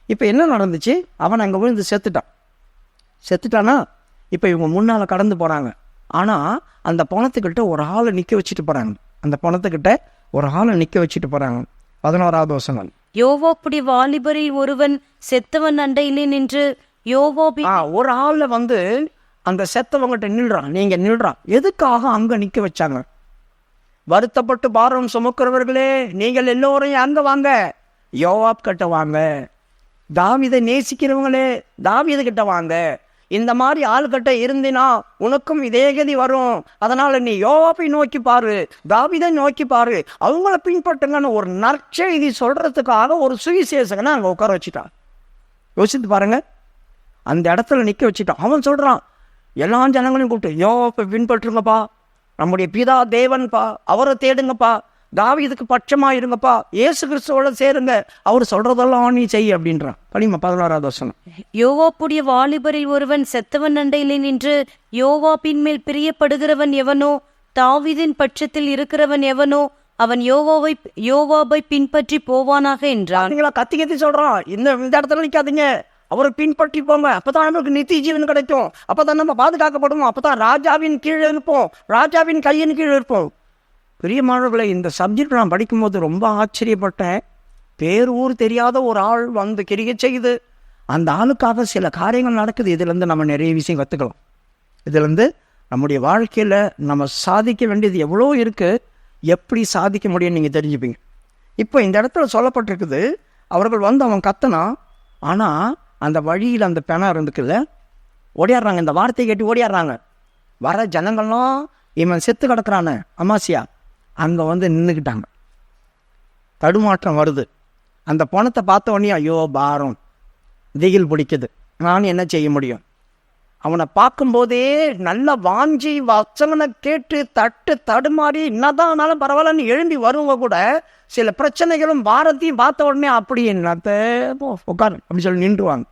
இப்போ என்ன நடந்துச்சு? அவன் அங்கே விழுந்து செத்துட்டானா? இப்போ இவங்க முன்னால் கடந்து போகிறாங்க. ஆனால் அந்த பணத்துக்கிட்ட ஒரு ஆளை நிற்க வச்சுட்டு போகிறாங்க. அந்த பணத்துக்கிட்ட ஒரு ஆளை நிற்க வச்சுட்டு போகிறாங்க. 11வது வசனம். யோவாப்புடைய வாலிபரில் ஒருவன் செத்தவன் அண்டையிலே நின்று யோவாபி ஒரு ஆளில் வந்து அந்த செத்தவங்கிட்ட நில்றான். நீங்கள் நில்றான். எதுக்காக அங்கே நிற்க வச்சாங்க? வருத்தப்பட்டு பாரம் சுமக்கிறவர்களே, நீங்கள் எல்லோரையும் அங்கே வாங்க, யோவாப் கிட்ட வாங்க. தாவீதை நேசிக்கிறவங்களே, தாவீது கிட்ட வாங்க. இந்த மாதிரி ஆள்கிட்ட இருந்தினா உனக்கும் இதே கதி வரும். அதனால நீ யோவாப்பை நோக்கி பாரு, தாவீதை நோக்கி பாரு, அவங்கள பின்பற்றுங்கன்னு ஒரு நற்செய்தி சொல்றதுக்காக ஒரு சுவிசேஷகனை அங்கே உட்கார வச்சுட்டான். யோசித்து பாருங்க, அந்த இடத்துல நிற்க வச்சுட்டான். அவன் சொல்றான், எல்லா ஜனங்களையும் கூப்பிட்டு யோவாப்பை பின்பற்றுங்கப்பா, நம்முடைய பிதா தேவன்பா, அவரை தேடுங்கப்பா, தாவீதுக்கு பட்சமா இருங்கப்பா, இயேசு கிறிஸ்துவோட சேருங்க, அவர் சொல்றதெல்லாம் நீ செய்ய அப்படின்றான். படிமா 16வது வசனம். யோவாப்புடைய வாலிபரில் ஒருவன் செத்தவன் அண்டையிலே நின்று யோவாப்பின் மேல் பிரியப்படுகிறவன் எவனோ, தாவீதின் பட்சத்தில் இருக்கிறவன் எவனோ, அவன் யோவாபை பின்பற்றி போவானாக என்றான். கத்தி சொல்றான், இந்த இடத்துல நிக்காதீங்க, அவரை பின்பற்றி போங்க, அப்பதான் நம்மளுக்கு நித்திய ஜீவன் கிடைக்கும், அப்பதான் நம்ம பாதுகாக்கப்படுவோம், அப்பதான் ராஜாவின் கீழே இருப்போம், ராஜாவின் கையின் கீழே இருப்போம். பிரியமானவர்களை, இந்த சப்ஜெக்ட் நான் படிக்கும்போது ரொம்ப ஆச்சரியப்பட்டேன். பேரூர் தெரியாத ஒரு ஆள் வந்து கிரியை செய்யுது, அந்த ஆளுக்காக சில காரியங்கள் நடக்குது. இதுலேருந்து நம்ம நிறைய விஷயம் கற்றுக்கலாம். இதுலேருந்து நம்முடைய வாழ்க்கையில் நம்ம சாதிக்க வேண்டியது எவ்வளோ இருக்குது, எப்படி சாதிக்க முடியும்னு நீங்கள் தெரிஞ்சுப்பீங்க. இப்போ இந்த இடத்துல சொல்லப்பட்டிருக்குது, அவர்கள் வந்து அவன் கத்தனான், ஆனால் அந்த வழியில் அந்த பெணம் இருந்துக்குல்ல, ஓடியாடுறாங்க. இந்த வார்த்தையை கேட்டு ஓடியாடுறாங்க. வர ஜனங்கள்லாம் இவன் செத்து கிடக்குறானே அமாசியா, அங்கே வந்து நின்றுக்கிட்டாங்க. தடுமாற்றம் வருது. அந்த பணத்தை பார்த்த உடனே ஐயோ பாரம், திகில் பிடிக்குது, நான் என்ன செய்ய முடியும்? அவனை பார்க்கும்போதே நல்ல வாஞ்சி வச்சவனை கேட்டு தடுமாறி என்னதானாலும் பரவாயில்லன்னு எழும்பி வருவங்க கூட சில பிரச்சனைகளும் பாரத்தையும் பார்த்த உடனே அப்படி என்னத்த உட்காரு அப்படி சொல்லி நின்றுவாங்க.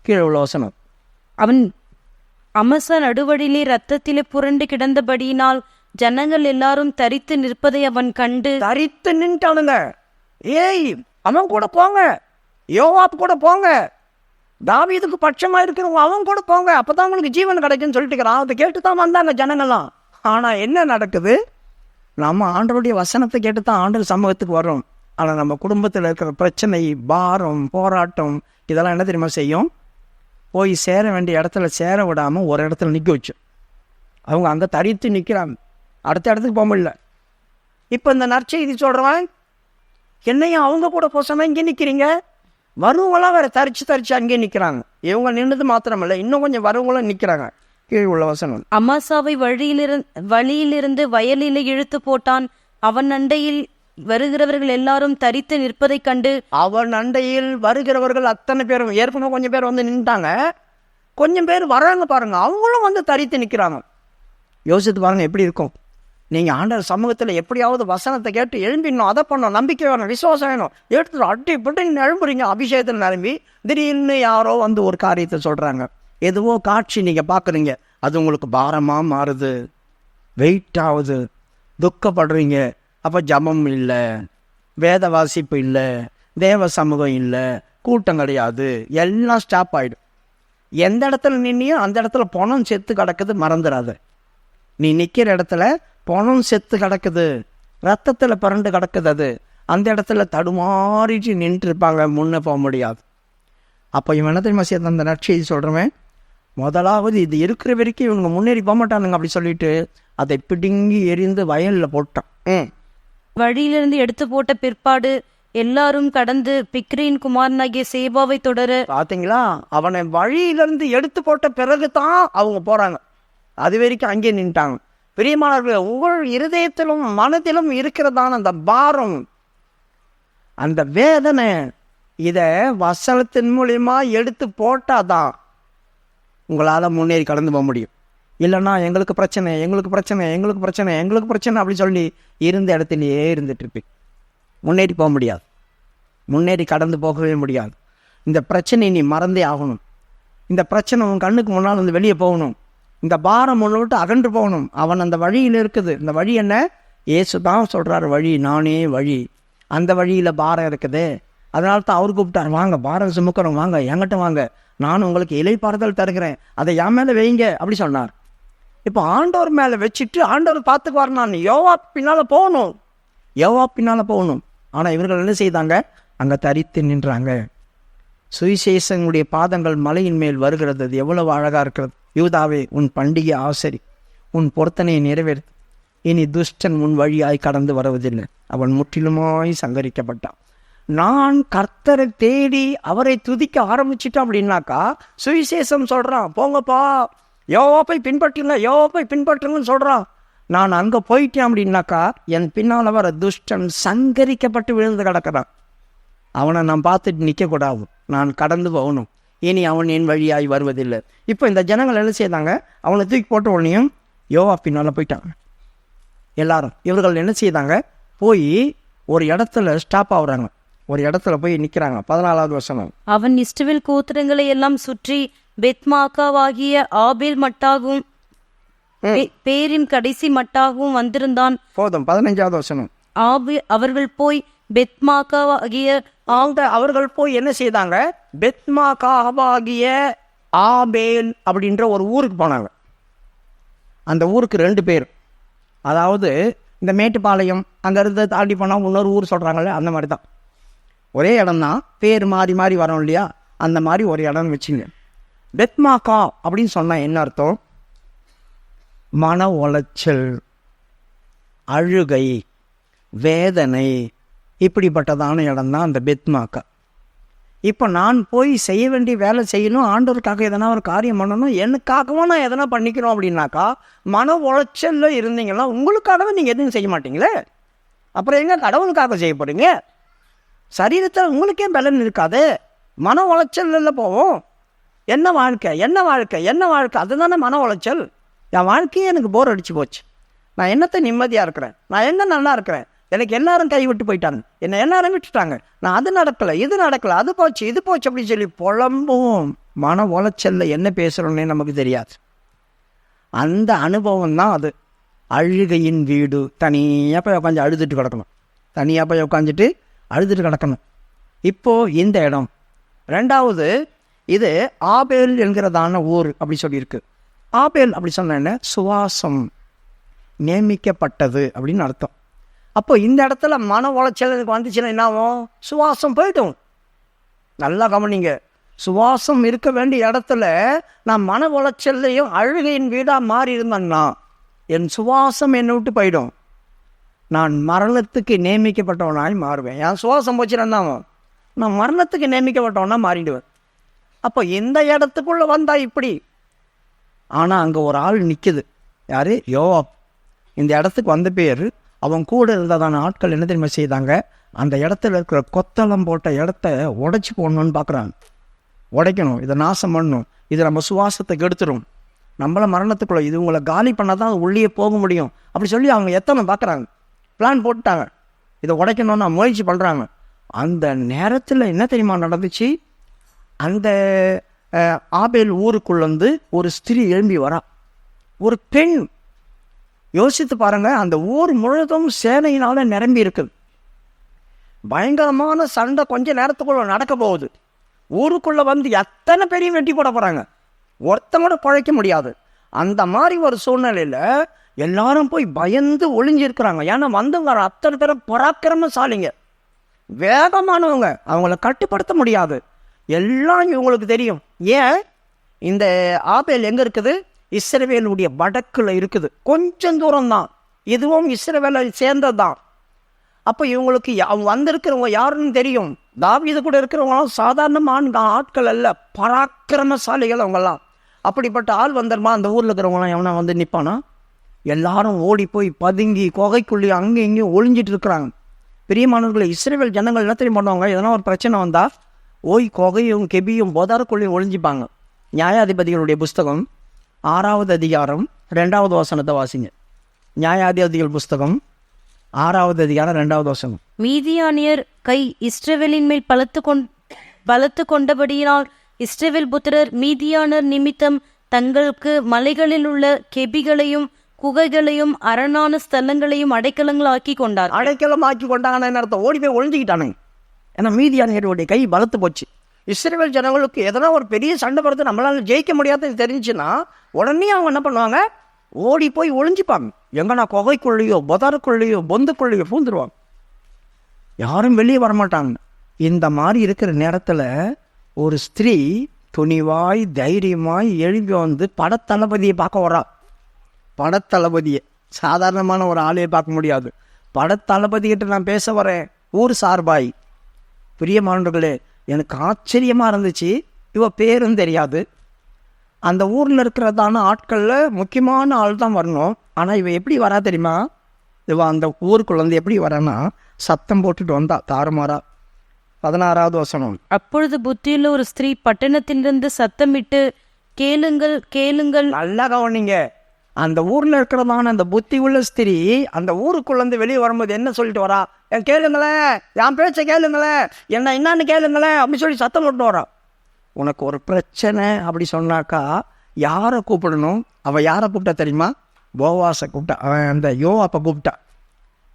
கீழே உள்ள வசனம். அவன் அமசா நடுவழியிலே இரத்தத்திலே புரண்டு கிடந்தபடியினால் ஜனங்கள் எல்லாரும் தரித்து நிற்பதை அவன் கண்டு தரித்து நின்ட்டானுங்க. ஏய், அவன் கூட போங்க, யோவாப் கூட போங்க, தாவீதுக்கு பட்சமா இருக்கிறவங்க அவன் கூட போங்க, அப்பதான் உங்களுக்கு ஜீவன் கிடைக்குன்னு சொல்லிட்டு அதை கேட்டு தான் வந்தாங்க ஜனங்கள்லாம். ஆனா என்ன நடக்குது? நம்ம ஆண்டவருடைய வசனத்தை கேட்டு தான் ஆண்டவர் சமூகத்துக்கு வர்றோம். ஆனால் நம்ம குடும்பத்தில் இருக்கிற பிரச்சனை, பாரம், போராட்டம் இதெல்லாம் என்ன தெரியுமா செய்யும்? போய் சேர வேண்டிய இடத்துல சேர விடாமல் ஒரு இடத்துல நிற்க வச்சு அவங்க அங்கே தரித்து நிற்கிறாங்க, அடுத்த இடத்துக்கு போக முடியல. இப்போ இந்த நற்செய்தி சொல்கிறவன் என்னையும் அவங்க கூட போக சொன்னால் இங்கே நிற்கிறீங்க, வருவங்களாம் வேறு தரிச்சு அங்கேயே நிற்கிறாங்க. இவங்க நின்றுது மாத்திரமில்லை, இன்னும் கொஞ்சம் வருவங்களும் நிற்கிறாங்க. கீழ் உள்ள வசனம். அமாசாவை வழியிலிருந்து வயலில் இழுத்து போட்டான். அவன் அண்டையில் வருகிறவர்கள் எல்லாரும் தரித்து நிற்பதைக் கண்டு அவன் அண்டையில் வருகிறவர்கள் அத்தனை பேரும் ஏற்கனவே கொஞ்சம் பேர் வந்து நின்றுட்டாங்க, கொஞ்சம் பேர் வராங்க பாருங்க, அவங்களும் வந்து தரித்து நிற்கிறாங்க. யோசித்து பாருங்க எப்படி இருக்கும். நீங்கள் ஆண்டவர் சமூகத்தில் எப்படியாவது வசனத்தை கேட்டு எழும்பிடணும், அதை பண்ணணும், நம்பிக்கை வேணும், விசுவாசம் வேணும், எடுத்துட்டு அட்டி போட்டு நீங்கள் எழும்புறீங்க, அபிஷேகத்தில் நிரம்பி திடீர்னு யாரோ வந்து ஒரு காரியத்தை சொல்கிறாங்க, எதுவோ காட்சி நீங்கள் பார்க்குறீங்க, அது உங்களுக்கு பாரமாக மாறுது, வெயிட் ஆகுது, துக்கப்படுறீங்க. அப்போ ஜபம் இல்லை, வேத வாசிப்பு இல்லை, தேவ சமூகம் இல்லை, கூட்டம் கிடையாது, எல்லாம் ஸ்டாப் ஆகிடும். எந்த இடத்துல நின்னியோ அந்த இடத்துல பணம் செத்து கிடக்குது, மறந்துடாது. நீ நிற்கிற இடத்துல பணம் செத்து கிடக்குது, ரத்தத்தில் பரண்டு கிடக்குது, அது அந்த இடத்துல தடுமாறிட்டு நின்று இருப்பாங்க, முன்னே போக முடியாது. அப்போ இவன் என்ன தெரியுமா சேர்த்து அந்த நற்செய்தி சொல்கிறவன், முதலாவது இது இருக்கிற வரைக்கும் இவங்க முன்னேறி போக மாட்டானுங்க அப்படி சொல்லிட்டு அதை பிடுங்கி எரிந்து வயலில் போட்டான். வழியிலிருந்து எடுத்து போட்ட பிற்பாடு எல்லாரும் கடந்து பிக்ரியின் குமாரனாகிய சேபாவை தொடர. பார்த்தீங்களா, அவனை வழியிலிருந்து எடுத்து போட்ட பிறகு தான் அவங்க போகிறாங்க, அது வரைக்கும் அங்கே நின்ட்டாங்க. பிரியமானவர்கள், உங்கள் இருதயத்திலும் மனதிலும் இருக்கிறதான அந்த பாரம், அந்த வேதனை, இதை வசனத்தின் மூலியமா எடுத்து போட்டாதான் உங்களால் முன்னேறி கடந்து போக முடியும். இல்லைன்னா எங்களுக்கு பிரச்சனை அப்படி சொல்லி இருந்த இடத்துலையே இருந்துட்டு இருப்பீங்க, முன்னேறி போக முடியாது, முன்னேறி கடந்து போகவே முடியாது. இந்த பிரச்சனை நீ மறந்தே ஆகணும். இந்த பிரச்சனை உன் கண்ணுக்கு முன்னால் வந்து வெளியே போகணும். இந்த பாரம் ஒன்று விட்டு அகன்று போகணும். அவன் அந்த வழியில் இருக்குது. இந்த வழி என்ன? இயேசு தான் சொல்கிறார், வழி, நானே வழி. அந்த வழியில் பாரம் இருக்குது. அதனால தான் அவர் கூப்பிட்டார், வாங்க பாரம் சுமக்கிறோம், வாங்க என்கிட்ட வாங்க, நான் உங்களுக்கு இலைப்பாறுதல் தருகிறேன், அதை என் மேலே வைங்க அப்படி சொன்னார். இப்போ ஆண்டவர் மேலே வச்சுட்டு ஆண்டவர் பார்த்துக்குவார். நான் யோவா பின்னால் போகணும். ஆனால் இவர்கள் என்ன செய்தாங்க? அங்கே தரித்து நின்றாங்க. சுவிசேஷனுடைய பாதங்கள் மலையின் மேல் வருகிறது. அது எவ்வளவு அழகாக இருக்கிறது. யூதாவே, உன் பண்டிகை ஆசரி, உன் பொருத்தனையை நிறைவேற்று. இனி துஷ்டன் உன் வழியாய் கடந்து வருவதில்லை. அவன் முற்றிலுமாய் சங்கரிக்கப்பட்டான். நான் கர்த்தரை தேடி அவரை துதிக்க ஆரம்பிச்சிட்டோம் அப்படின்னாக்கா சுவிசேஷம் சொல்கிறான், போங்கப்பா யோவாப்பை பின்பற்றுங்கன்னு சொல்கிறான். நான் அங்கே போயிட்டேன் அப்படின்னாக்கா என் பின்னால் வர துஷ்டன் சங்கரிக்கப்பட்டு விழுந்து கிடக்கிறான். அவனை நான் பார்த்துட்டு நிற்கக்கூடாது, நான் கடந்து போகணும். இனி அவன் என் வழியாய் வருவதில்லை. இப்போ இந்த ஜனங்கள் என்ன செய்தாங்க? அவனை தூக்கி போட்ட உடனேயும் யோவா பின்னால் போயிட்டாங்க எல்லாரும். இவர்கள் என்ன செய்தாங்க? போய் ஒரு இடத்துல ஸ்டாப் ஆகுறாங்க, ஒரு இடத்துல போய் நிற்கிறாங்க. 14வது வசனம். அவன் இஸ்ரவேல் கோத்திரங்களை எல்லாம் சுற்றி பெத்மாக்காவாகிய ஆபேல் மட்டாகவும் பேரின் கடைசி மட்டாகவும் வந்திருந்தான். போதும். 15வது வசனம். அவர்கள் போய் பெத்மாக்காவாகிய அவர்கள் போய் என்ன செய்தாங்க? பெத்மாக்காவாகிய ஆபேல் அப்படின்ற ஒரு ஊருக்கு போனாங்க. அந்த ஊருக்கு 2 பேர். அதாவது இந்த மேட்டுப்பாளையம் அங்கேருந்து தாண்டி போனால் இன்னொரு ஊர் சொல்கிறாங்களே, அந்த மாதிரி தான். ஒரே இடம்தான், பேர் மாறி மாறி வரோம் இல்லையா, அந்த மாதிரி ஒரு இடம் வச்சுங்க. பெத்மாக்கா அப்படின்னு சொன்னால் என்ன அர்த்தம்? மன உளைச்சல், அழுகை, வேதனை, இப்படிப்பட்டதான இடம்தான் அந்த பெத்மாக்கா. இப்போ நான் போய் செய்ய வேண்டிய வேலை செய்யணும், ஆண்டவருக்காக எதனா ஒரு காரியம் பண்ணணும், எனக்காகவும் நான் எதனா பண்ணிக்கணும் அப்படின்னாக்கா மன உளைச்சலில் இருந்தீங்கன்னா உங்களுக்காகவே நீங்கள் எதுவும் செய்ய மாட்டீங்களே, அப்புறம் எங்கே கடவுளுக்காக செய்ய போகிறீங்க? சரீரத்தில் உங்களுக்கே பலன் இருக்காது, மன உளைச்சலில் போவோம். என்ன வாழ்க்கை அதுதானே மன உளைச்சல். என் வாழ்க்கையே எனக்கு போர் அடிச்சு போச்சு, நான் என்னத்தை நிம்மதியாக இருக்கிறேன், நான் என்ன நல்லா இருக்கிறேன், எனக்கு எல்லாரும் கைவிட்டு போயிட்டாங்க, என்னை எல்லாரும் விட்டுட்டாங்க, நான் அது நடக்கலை, இது நடக்கலை, அது போச்சு, இது போச்சு அப்படின்னு சொல்லி புலம்புவோம். மன உளைச்சலில் என்ன பேசுகிறோன்னே நமக்கு தெரியாது. அந்த அனுபவம் தான் அது. அழுகையின் வீடு. தனியாக போய் உட்காந்து அழுதுட்டு கிடக்கணும். தனியாக போய் உட்காந்துட்டு அழுதுட்டு கிடக்கணும். இப்போது இந்த இடம் ரெண்டாவது, இது ஆபேல் என்கிறதான ஊர் அப்படி சொல்லியிருக்கு. ஆபேல் அப்படி சொன்ன என்ன, சுவாசம் நியமிக்கப்பட்டது அப்படின்னு அர்த்தம். அப்போ இந்த இடத்துல மன உளைச்சல் வந்துச்சுன்னா என்ன ஆகும்? சுவாசம் போய்டும். நல்லா கவனிங்க, சுவாசம் இருக்க வேண்டிய இடத்துல நான் மன உளைச்சல்லையும் அழுகையின் வீடாக மாறி இருந்தேன்னா என் சுவாசம் என்னை விட்டு போயிடும். நான் மரணத்துக்கு நியமிக்கப்பட்டவனாய் மாறுவேன். என் சுவாசம் போச்சுன்னா நான் மரணத்துக்கு நியமிக்கப்பட்டவனா மாறிடுவேன். அப்போ இந்த இடத்துக்குள்ளே வந்தா இப்படி. ஆனால் அங்கே ஒரு ஆள் நிற்குது. யார்? யோவாப். இந்த இடத்துக்கு வந்த பேர், அவன் கூட இருந்ததான ஆட்கள் என்ன தெரியுமா செய்தாங்க? அந்த இடத்துல இருக்கிற கொத்தளம் போட்ட இடத்த உடைச்சி போடணும்னு பார்க்குறாங்க. உடைக்கணும், இதை நாசம் பண்ணணும், இது நம்ம சுவாசத்தை கெடுத்துரும், நம்மள மரணத்துக்குள்ள இது உங்களை காலி பண்ணால் தான் உள்ளே போக முடியும் அப்படி சொல்லி அவங்க எத்தனை பார்க்குறாங்க, பிளான் போட்டுட்டாங்க. இதை உடைக்கணும்னு முயற்சி பண்ணுறாங்க. அந்த நேரத்தில் என்ன தெரியுமா நடந்துச்சு? அந்த ஆபேல் ஊருக்குள்ளேருந்து ஒரு ஸ்திரீ எழும்பி வரா. ஒரு பெண். யோசித்து பாருங்க, அந்த ஊர் முழுதும் சேனையினால நிரம்பி இருக்குது. பயங்கரமான சண்டை கொஞ்ச நேரத்துக்குள்ள நடக்க போகுது. ஊருக்குள்ளே வந்து எத்தனை பேரையும் வெட்டி போட போகிறாங்க, ஒருத்தங்கூட குழைக்க முடியாது. அந்த மாதிரி ஒரு சூழ்நிலையில் எல்லாரும் போய் பயந்து ஒளிஞ்சிருக்கிறாங்க. ஏன்னா வந்தவங்க அத்தனை பேரும் பராக்கிரமசாலிங்க, வேகமானவங்க, அவங்கள கட்டுப்படுத்த முடியாது. எல்லாம் இவங்களுக்கு தெரியும். ஏன்? இந்த ஆபேல் எங்கே இருக்குது? இஸ்ரவேலுடைய வடக்கில் இருக்குது. கொஞ்சம் தூரம் தான். இதுவும் இஸ்ரவேலை சேர்ந்தது தான். அப்போ இவங்களுக்கு வந்திருக்கிறவங்க யாருன்னு தெரியும். தாவீது கூட இருக்கிறவங்களாம் சாதாரணமான ஆட்கள் அல்ல, பராக்கிரமசாலிகள் அவங்கெல்லாம். அப்படிப்பட்ட ஆள் வந்துருமா? அந்த ஊரில் இருக்கிறவங்களாம் எவனா வந்து நிற்பானா? எல்லாரும் ஓடி போய் பதுங்கி குகைக்குள்ளே அங்கேயும் இங்கேயும் ஒளிஞ்சிட்டு இருக்கிறாங்க. பிரியமானவர்களை, இஸ்ரவேல் ஜனங்கள் என்ன தெரியும் பண்ணுவாங்க? எதனா ஒரு பிரச்சனை வந்தால் ஓய் குகையும் கெபியும் போதாரக்குள்ளேயும் ஒளிஞ்சிப்பாங்க. நியாயாதிபதிகளுடைய புஸ்தகம் 6வது அதிகாரம் 2வது வசனத்தை வாசிங்க. நியாயாதிபதிகள் புஸ்தகம் 6வது அதிகாரம் 2வது வசனம். மீதியானியர் கை இஸ்ரவேலின் மேல் பலத்து கொண்டபடியினால் இஸ்ரவேல் புத்திரர் மீதியானர் நிமித்தம் தங்களுக்கு மலைகளில் உள்ள கெபிகளையும் குகைகளையும் அரணான ஸ்தலங்களையும் அடைக்கலங்களாக்கி கொண்டார். அடைக்கலமாக்கி கொண்டாங்கன்னு அர்த்தம். ஓடி போய் ஒழிஞ்சிக்கிட்டானுங்க. ஏன்னா மீதியானியருடைய கை பலத்து போச்சு. இஸ்ரவேல் ஜனங்களுக்கு எதனா ஒரு பெரிய சண்டை படுத்து நம்மளால ஜெயிக்க முடியாதுன்னு தெரிஞ்சுன்னா உடனே அவங்க என்ன பண்ணுவாங்க? ஓடி போய் ஒளிஞ்சிப்பாங்க. எங்கன்னா குகைக்குள்ளேயோ பொதாருக்குள்ளேயோ பொந்துக்குள்ளேயோ பூந்துருவாங்க. யாரும் வெளியே வரமாட்டாங்க. இந்த மாதிரி இருக்கிற நேரத்தில் ஒரு ஸ்திரீ துணிவாய் தைரியமாய் எழுப்பி வந்து படத்தளபதியை பார்க்க வரா. படத்தளபதியை, சாதாரணமான ஒரு ஆளையை பார்க்க முடியாது. படத்தளபதிக்கிட்ட நான் பேச வரேன், ஊர் சார்பாய். பிரியமானவர்களே, எனக்கு ஆச்சரியமாக இருந்துச்சு. இவ பேரும் தெரியாது. அந்த ஊரில் இருக்கிறதான ஆட்களில் முக்கியமான ஆள் தான் வரணும். ஆனால் இவ எப்படி வரா தெரியுமா? இவ அந்த ஊருக்குள்ள வந்து எப்படி வரான்னா சத்தம் போட்டுட்டு வந்தா தாறுமாறா. 16வது வசனம். அப்பொழுது புத்தியுள்ள ஒரு ஸ்திரீ பட்டணத்திலிருந்து சத்தமிட்டு, கேளுங்கள் கேளுங்கள். நல்லா கவனிங்க. அந்த ஊரில் இருக்கிறதான அந்த புத்தி உள்ள ஸ்திரீ அந்த ஊருக்குள்ளேருந்து வெளியே வரும்போது என்ன சொல்லிட்டு வரா? என் கேளுங்களேன், என் பேச்சை கேளுங்களேன், என்னன்னு கேளுங்களேன் அப்படி சொல்லி சத்தம் போட்டு வரா. உனக்கு ஒரு பிரச்சனை அப்படி சொன்னாக்கா யாரை கூப்பிடணும்? அவள் யாரை கூப்பிட்டா தெரியுமா? போவாசை கூப்பிட்டா. அவன் அந்த யோவாப்பை கூப்பிட்டா.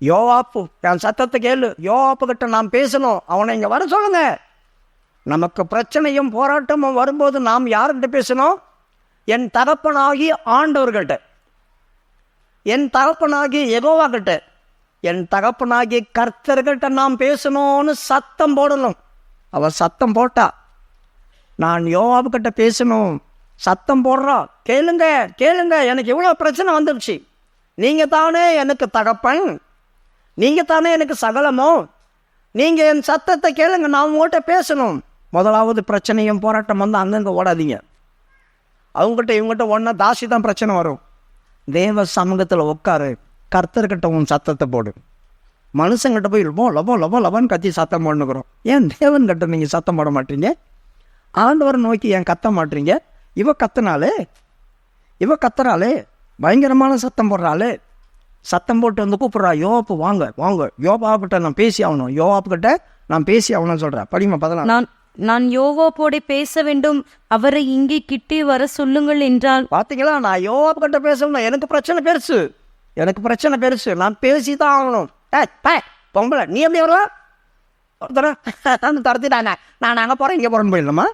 யோவாப்பு, என் சத்தத்தை கேளு, யோவாப்பு கிட்ட நான் பேசணும், அவனை இங்கே வர சொல்லுங்க. நமக்கு பிரச்சனையும் போராட்டமும் வரும்போது நாம் யார்கிட்ட பேசணும்? என் தகப்பனாகி ஆண்டவர்கிட்ட, என் தகப்பனாகி யெகோவா கிட்ட, என் தகப்பனாகி கர்த்தர்கிட்ட நாம் பேசணும்னு சத்தம் போடணும். அவள் சத்தம் போட்டா. நான் யோவாபு கிட்ட பேசணும், சத்தம் போடுறா. கேளுங்க கேளுங்க, எனக்கு இவ்வளோ பிரச்சனை வந்துடுச்சு, நீங்கள் தானே எனக்கு தகப்பன், நீங்கள் தானே எனக்கு சகலமோ, நீங்கள் என் சத்தத்தை கேளுங்க, நான் உங்கள்கிட்ட பேசணும். முதலாவது பிரச்சனையும் போராட்டம் வந்து அங்கங்கே ஓடாதீங்க. அவங்ககிட்ட இவங்ககிட்ட ஒன்றா தாசி தான் பிரச்சனை வரும். தேவ சமூகத்தில் உட்காரு, கர்த்தர்கிட்ட உன் சத்தத்தை போடு. மனுஷங்கிட்ட போய் இருப்போம் லபோ லபோ லபான்னு கத்தி சத்தம் போடணுக்கிறோம். ஏன் தேவன்கிட்ட நீங்கள் சத்தம் போட மாட்டீங்க? ஆண்டவரை நோக்கி ஏன் கத்த மாட்டீங்க? இவ கத்துறாளே, பயங்கரமான சத்தம் போடுறாளே. சத்தம் போட்டு வந்து கூப்பிட்றா, யோவாப்பு வாங்க வாங்க, யோவாப்புக்கிட்ட நான் பேசி ஆகணும், யோவாப்புக்கிட்ட நான் பேசி ஆகணும்னு சொல்கிறேன். படிமா 14. நான் யோவாப்போட பேச வேண்டும், அவரை இங்கே கிட்டே வர சொல்லுங்கள் என்றாள். பார்த்தீங்களா, நான் யோவாப் கிட்ட பேசணும், எனக்கு பிரச்சனை பெருசு, நான் பேசி தான் ஆகணும். பொம்பளை நீ எப்படி வருவா தரத்திட்டாங்க, நான் அங்கே போகிறேன் இங்கே போகிறேன்னு போயிடலாமா?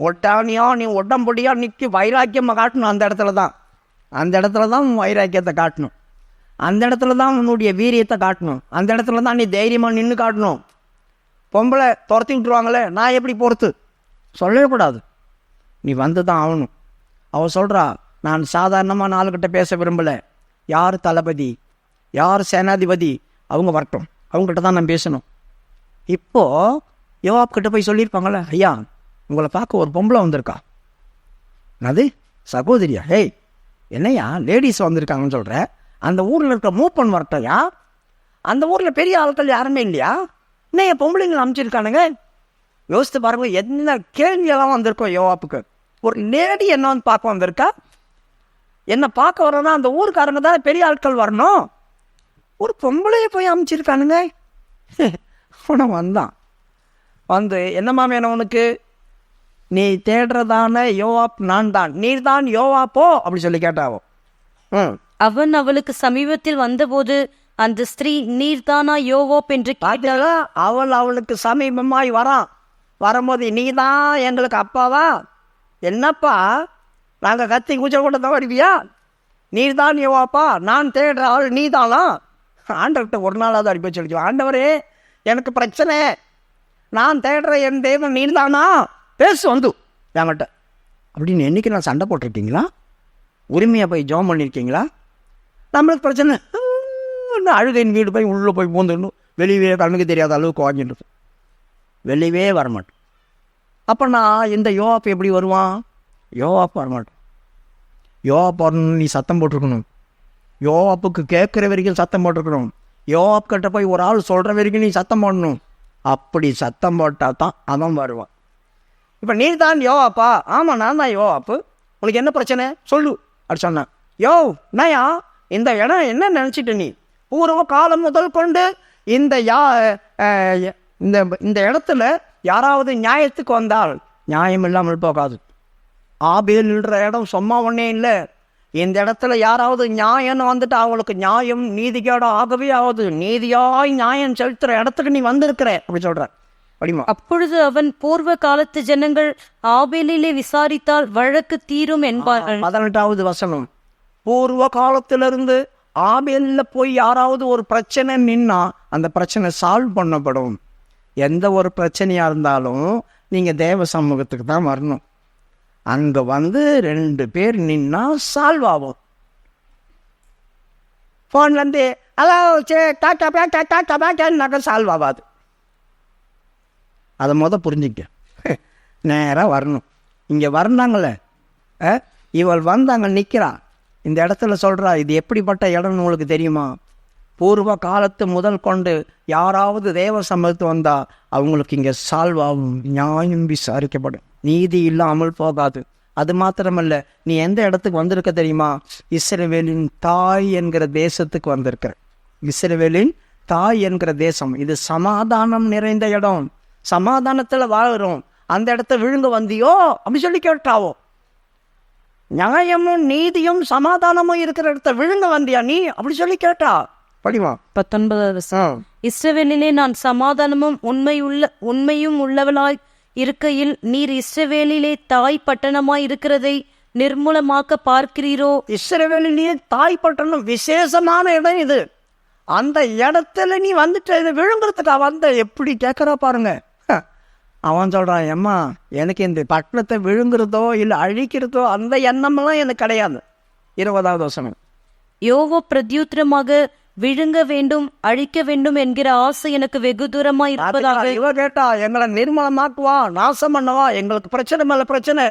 ஒட்டானியா நீ உடம்படியா நிற்கி வைராக்கியமாக காட்டணும். அந்த இடத்துல தான் உன் வைராக்கியத்தை காட்டணும். அந்த இடத்துல தான் உன்னுடைய வீரியத்தை காட்டணும். அந்த இடத்துல தான் நீ தைரியமாக நின்று காட்டணும். பொம்பளை துரத்தி விட்டுருவாங்களே, நான் எப்படி பொறுத்து சொல்லவே கூடாது, நீ வந்து தான் ஆகணும். அவள் சொல்கிறா, நான் சாதாரணமாக நாலுக்கிட்ட பேச விரும்பலை, யார் தளபதி யார் சேனாதிபதி அவங்க வரட்டும், அவங்ககிட்ட தான் நான் பேசணும். இப்போது யோவாப் கிட்ட போய் சொல்லியிருப்பாங்களே, ஐயா உங்களை பார்க்க ஒரு பொம்பளை வந்திருக்கா. அது சகோதரியா? ஹேய் என்னையா லேடிஸ் வந்திருக்காங்கன்னு சொல்கிற, அந்த ஊரில் இருக்கிற மூப்பன் வரட்டையா, அந்த ஊரில் பெரிய ஆட்கள் யாருமே இல்லையா, என்ன என் பொம்பளைங்களை அனுப்பிச்சிருக்கானுங்க. யோசித்து பாருங்க, என்ன கேள்வியெல்லாம் வந்திருக்கோம் யோவாப்புக்கு. ஒரு லேடி என்ன வந்து பார்க்க வந்திருக்கா, என்ன பார்க்க வரணும்னா அந்த ஊருக்காரங்க தான் பெரிய ஆட்கள் வரணும், ஒரு பொம்பளையை போய் அனுப்பிச்சிருக்கானுங்க. உன வந்து என்னம்மா வேணும் உனக்கு, நீ தேடுறதான யோவாப் நான் தான், நீர் தான் யோவாப்போ அப்படி சொல்லி கேட்டாவோ. அவன் அவளுக்கு சமீபத்தில் வந்தபோது அந்த ஸ்திரீ நீர்தானா யோவாப் என்று கேட்டாள். அவளுக்கு சமீபமாய் வரும்போது நீ தான் எங்களுக்கு அப்பாவா, என்னப்பா நாங்கள் கத்தி கூச்சல் கூட தான் வருவியா, நீர் தான் யோவாப்பா, நான் தேடுற ஆள் நீ தானா. ஆண்டவர்கிட்ட ஒரு நாளாவது அடிப்பை சொல்லிக்குவேன், ஆண்டவரே எனக்கு பிரச்சனை, நான் தேடுற என் தேவன் நீர் தானா, பேசு வந்து என்கிட்ட அப்படின்னு. என்றைக்கு நான் சண்டை போட்டிருக்கீங்களா, உரிமையாக போய் ஜோம் பண்ணியிருக்கீங்களா? நம்மளுக்கு பிரச்சனை அழுகையின் வீடு போய் உள்ளே போய் பூந்துடணும், வெளியே கண்ணுக்கு தெரியாத அளவுக்கு வாங்கிட்டு வெளியே வரமாட்டேன். அப்போ நான் இந்த யோவாப் எப்படி வருவான்? யோவாப் வரமாட்டேன். யோவாப் வரணும்னு நீ சத்தம் போட்டிருக்கணும், யோவாப்புக்கு கேட்குற வரைக்கும் சத்தம் போட்டிருக்கணும், யோவாப் கிட்ட போய் ஒரு ஆள் சொல்கிற வரைக்கும் நீ சத்தம் போடணும். அப்படி சத்தம் போட்டால் தான் அவன் வருவான். இப்போ நீ தான் யோவாப்பா? ஆமாம் நான் தான் யோவாப்பு, உனக்கு என்ன பிரச்சனை சொல்லு அப்படி சொன்னேன். யோ நயா இந்த இடம் என்ன நினச்சிட்டு, நீ பூர்வ காலம் முதல் கொண்டு இந்த இந்த இடத்துல யாராவது நியாயத்துக்கு வந்தால் நியாயம் இல்லாமல் போகாது. ஆபேல்ன்ற இடம் சும்மா ஒன்றே இல்லை, இந்த இடத்துல யாராவது நியாயம்னு வந்துட்டு அவங்களுக்கு நியாயம் நீதிக்கேட ஆகவே ஆகுது. நீதியாய் நியாயம் செலுத்துகிற இடத்துக்கு நீ வந்திருக்கிற அப்படி சொல்கிற. அப்பொழுது அவன், பூர்வ காலத்து ஜனங்கள் ஆபேலிலே விசாரித்தால் வழக்கு தீரும் என்பார்கள். 18வது வசனம். பூர்வ காலத்திலிருந்து ஆபேலில் போய் யாராவது ஒரு பிரச்சனை நின்னா அந்த பிரச்சனை சால்வ் பண்ணப்படும். எந்த ஒரு பிரச்சனையாக இருந்தாலும் நீங்கள் தேவ சமூகத்துக்கு தான் வரணும். அங்கே வந்து 2 பேர் நின்னா சால்வ் ஆகும். ஃபோன்லேருந்து ஹலோ டாட்டா சால்வ் ஆகாது. அதை புரிஞ்சுக்க, நேராக வரணும். இங்கே வந்தாங்களே, இவள் வந்தாங்க நிற்கிறான் இந்த இடத்துல, சொல்கிறா இது எப்படிப்பட்ட இடம்னு உங்களுக்கு தெரியுமா? பூர்வ காலத்து முதல் கொண்டு யாராவது தேவ சமூகத்து வந்தால் அவங்களுக்கு இங்கே சால்வ் ஆகும், நியாயம் விசாரிக்கப்படும், நீதி இல்லாமல் போகாது. அது மாத்திரமல்ல, நீ எந்த இடத்துக்கு வந்திருக்க தெரியுமா? இஸ்ரவேலின் தாய் என்கிற தேசத்துக்கு வந்திருக்கிற. இஸ்ரவேலின் தாய் என்கிற தேசம் இது சமாதானம் நிறைந்த இடம், சமாதானத்தில் வாழுறோம். அந்த இடத்த விழுங்க வந்தியோ அப்படி சொல்லி கேட்டாவோ. நியாயமும் நீதியும் சமாதானமும் இருக்கிற இடத்த விழுங்க வந்தியா நீ அப்படி சொல்லி கேட்டா. படிமா 19. இஸ்ரவேலிலே நான் சமாதானமும் உண்மையும் உள்ளவளாய் இருக்கையில் நீர் இஸ்ரவேலிலே தாய் பட்டணமாய் இருக்கிறதை நிர்மூலமாக்க பார்க்கிறீரோ? இஸ்ரவேலிலே தாய் பட்டணம் விசேஷமான இடம் இது. அந்த இடத்துல நீ வந்துட்டு இதை விழுங்குறதுக்கா வந்த எப்படி கேட்குறா பாருங்க. அவன் சொல்கிறான், ஏம்மா எனக்கு இந்த பட்டணத்தை விழுங்குறதோ இல்லை அழிக்கிறதோ அந்த எண்ணமெல்லாம் எனக்கு கிடையாது. 20வது வசனம். யோவோ பிரத்யுத்தரமாக, விழுங்க வேண்டும் அழிக்க வேண்டும் என்கிற ஆசை எனக்கு வெகு தூரமாக இருப்பதாக. இவ கேட்டா, எங்களை நிர்மலமாக்குவா, நாசம் பண்ணவா, எங்களுக்கு பிரச்சனை மேலே பிரச்சனை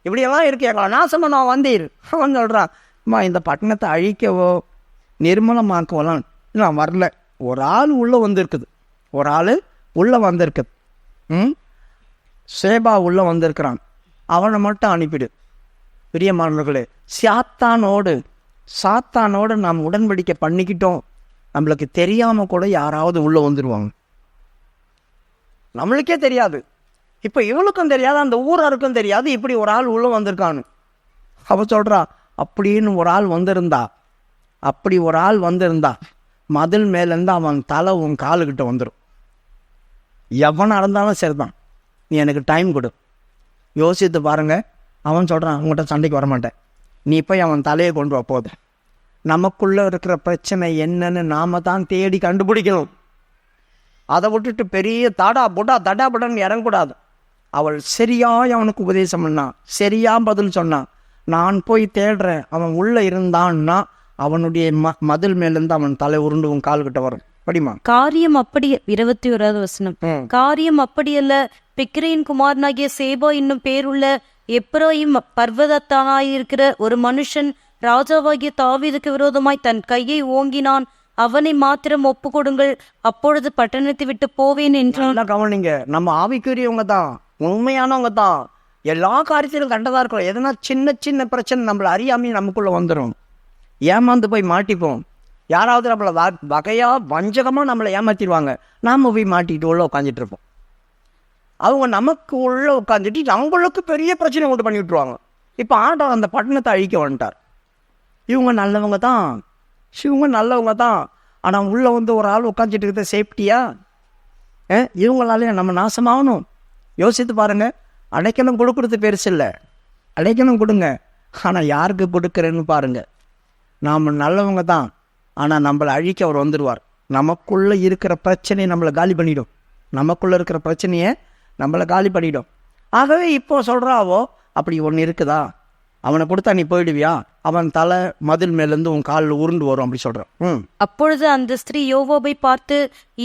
இப்படியெல்லாம் இருக்கு, எங்களை நாசம் பண்ணவா வந்தீர். அவன் சொல்கிறான், அம்மா இந்த பட்டணத்தை அழிக்கவோ நிர்மலமாக்குவலாம் நான் வரல. ஒரு ஆள் உள்ளே வந்திருக்குது, சேபா உள்ளே வந்திருக்கிறான், அவனை மட்டும் அனுப்பிடு. பிரியமானவர்களே, சாத்தானோடு நாம் உடன்படிக்கை பண்ணிக்கிட்டோம், நம்மளுக்கு தெரியாமல் கூட யாராவது உள்ளே வந்துடுவாங்க. நம்மளுக்கே தெரியாது. இப்போ இவளுக்கும் தெரியாது, அந்த ஊராருக்கும் தெரியாது இப்படி ஒரு ஆள் உள்ளே வந்திருக்கான்னு. அவள் சொல்கிறா, அப்படின்னு ஒரு ஆள் வந்திருந்தா, அப்படி ஒரு ஆள் வந்திருந்தா மதில் மேலேருந்து அவன் தலை உன் காலுக்கிட்ட வந்துடும். எவனாக இருந்தாலும் சரிதான், நீ எனக்கு டைம் கொடு. யோசித்து பாருங்கள். அவன் சொல்கிறான், உங்கள்கிட்ட சண்டைக்கு வரமாட்டேன், நீ போய் அவன் தலையை கொண்டு வா போதும். நமக்குள்ளே இருக்கிற பிரச்சனை என்னன்னு நாம் தான் தேடி கண்டுபிடிக்கணும். அதை விட்டுட்டு பெரிய தடாபுடான்னு இறங்கக்கூடாது. அவள் சரியாக அவனுக்கு உபதேசம் பண்ணான், சரியாக பதில் சொன்னான். நான் போய் தேடுறேன், அவன் உள்ளே இருந்தான்னா அவனுடைய மதில் மேலேருந்து அவன் தலை உருண்டு உன் கால்கிட்ட வரும். படிமா. காரியம் அப்படி 21வது வசனம். காரியம் அப்படியல்ல, பிக்ரியின் குமாரனாகிய சேபா என்னும் பேருள்ள எப்ராயிம் பர்வதத்தானாயிருக்கிற ஒரு மனுஷன் ராஜாவாகிய தாவீதுக்கு விரோதமாய் தன் கையை ஓங்கினான். அவனை மாத்திரம் ஒப்பு கொடுங்கள், அப்பொழுது பட்டணத்தை விட்டு போவேன் என்றான். கவனிங்க, நம்ம ஆவிக்குரியவங்க தான், உண்மையானவங்க தான், எல்லா காரியத்திலும் கண்டதாக இருக்கிறோம். எதனா சின்ன சின்ன பிரச்சனை நம்மளை அறியாமையே நமக்குள்ளே வந்துடும். ஏமாந்து போய் மாட்டிப்போம். யாராவது நம்மளை வகையாக வஞ்சகமாக நம்மளை ஏமாற்றிடுவாங்க. நாம் போய் மாட்டிக்கிட்டு உள்ளே உட்காந்துட்டு இருப்போம். அவங்க நமக்கு உள்ளே உட்காந்துட்டு அவங்களுக்கு பெரிய பிரச்சனை உண்டு பண்ணி விட்டுருவாங்க. இப்போ ஆண்டவர் அந்த பட்டணத்தை அழிக்க வந்துட்டார். இவங்க நல்லவங்க தான், ஆனால் உள்ளே வந்து ஒரு ஆள் உட்காந்துட்டு இருக்கிறது சேஃப்டியா? இவங்களாலே நம்ம நாசமாகணும். யோசித்து பாருங்கள். அடைக்கலம் கொடுக்குறது பெருசு இல்லை, அடைக்கலம் கொடுங்க, ஆனால் யாருக்கு கொடுக்குறேன்னு பாருங்கள். நாம் நல்லவங்க தான், ஆனால் நம்மளை அழிக்க அவர் வந்துடுவார். நமக்குள்ளே இருக்கிற பிரச்சனையை நம்மளை காலி பண்ணிடும். ஆகவே இப்போ சொல்கிறாவோ, அப்படி ஒன்று இருக்குதா, அவனை கொடுத்தா நீ போயிடுவியா, அவன் தலை மதில் மேலேருந்து உன் காலில் உருண்டு வரும் அப்படி சொல்கிறான். அப்பொழுது அந்த ஸ்திரீ யோவாபை பார்த்து,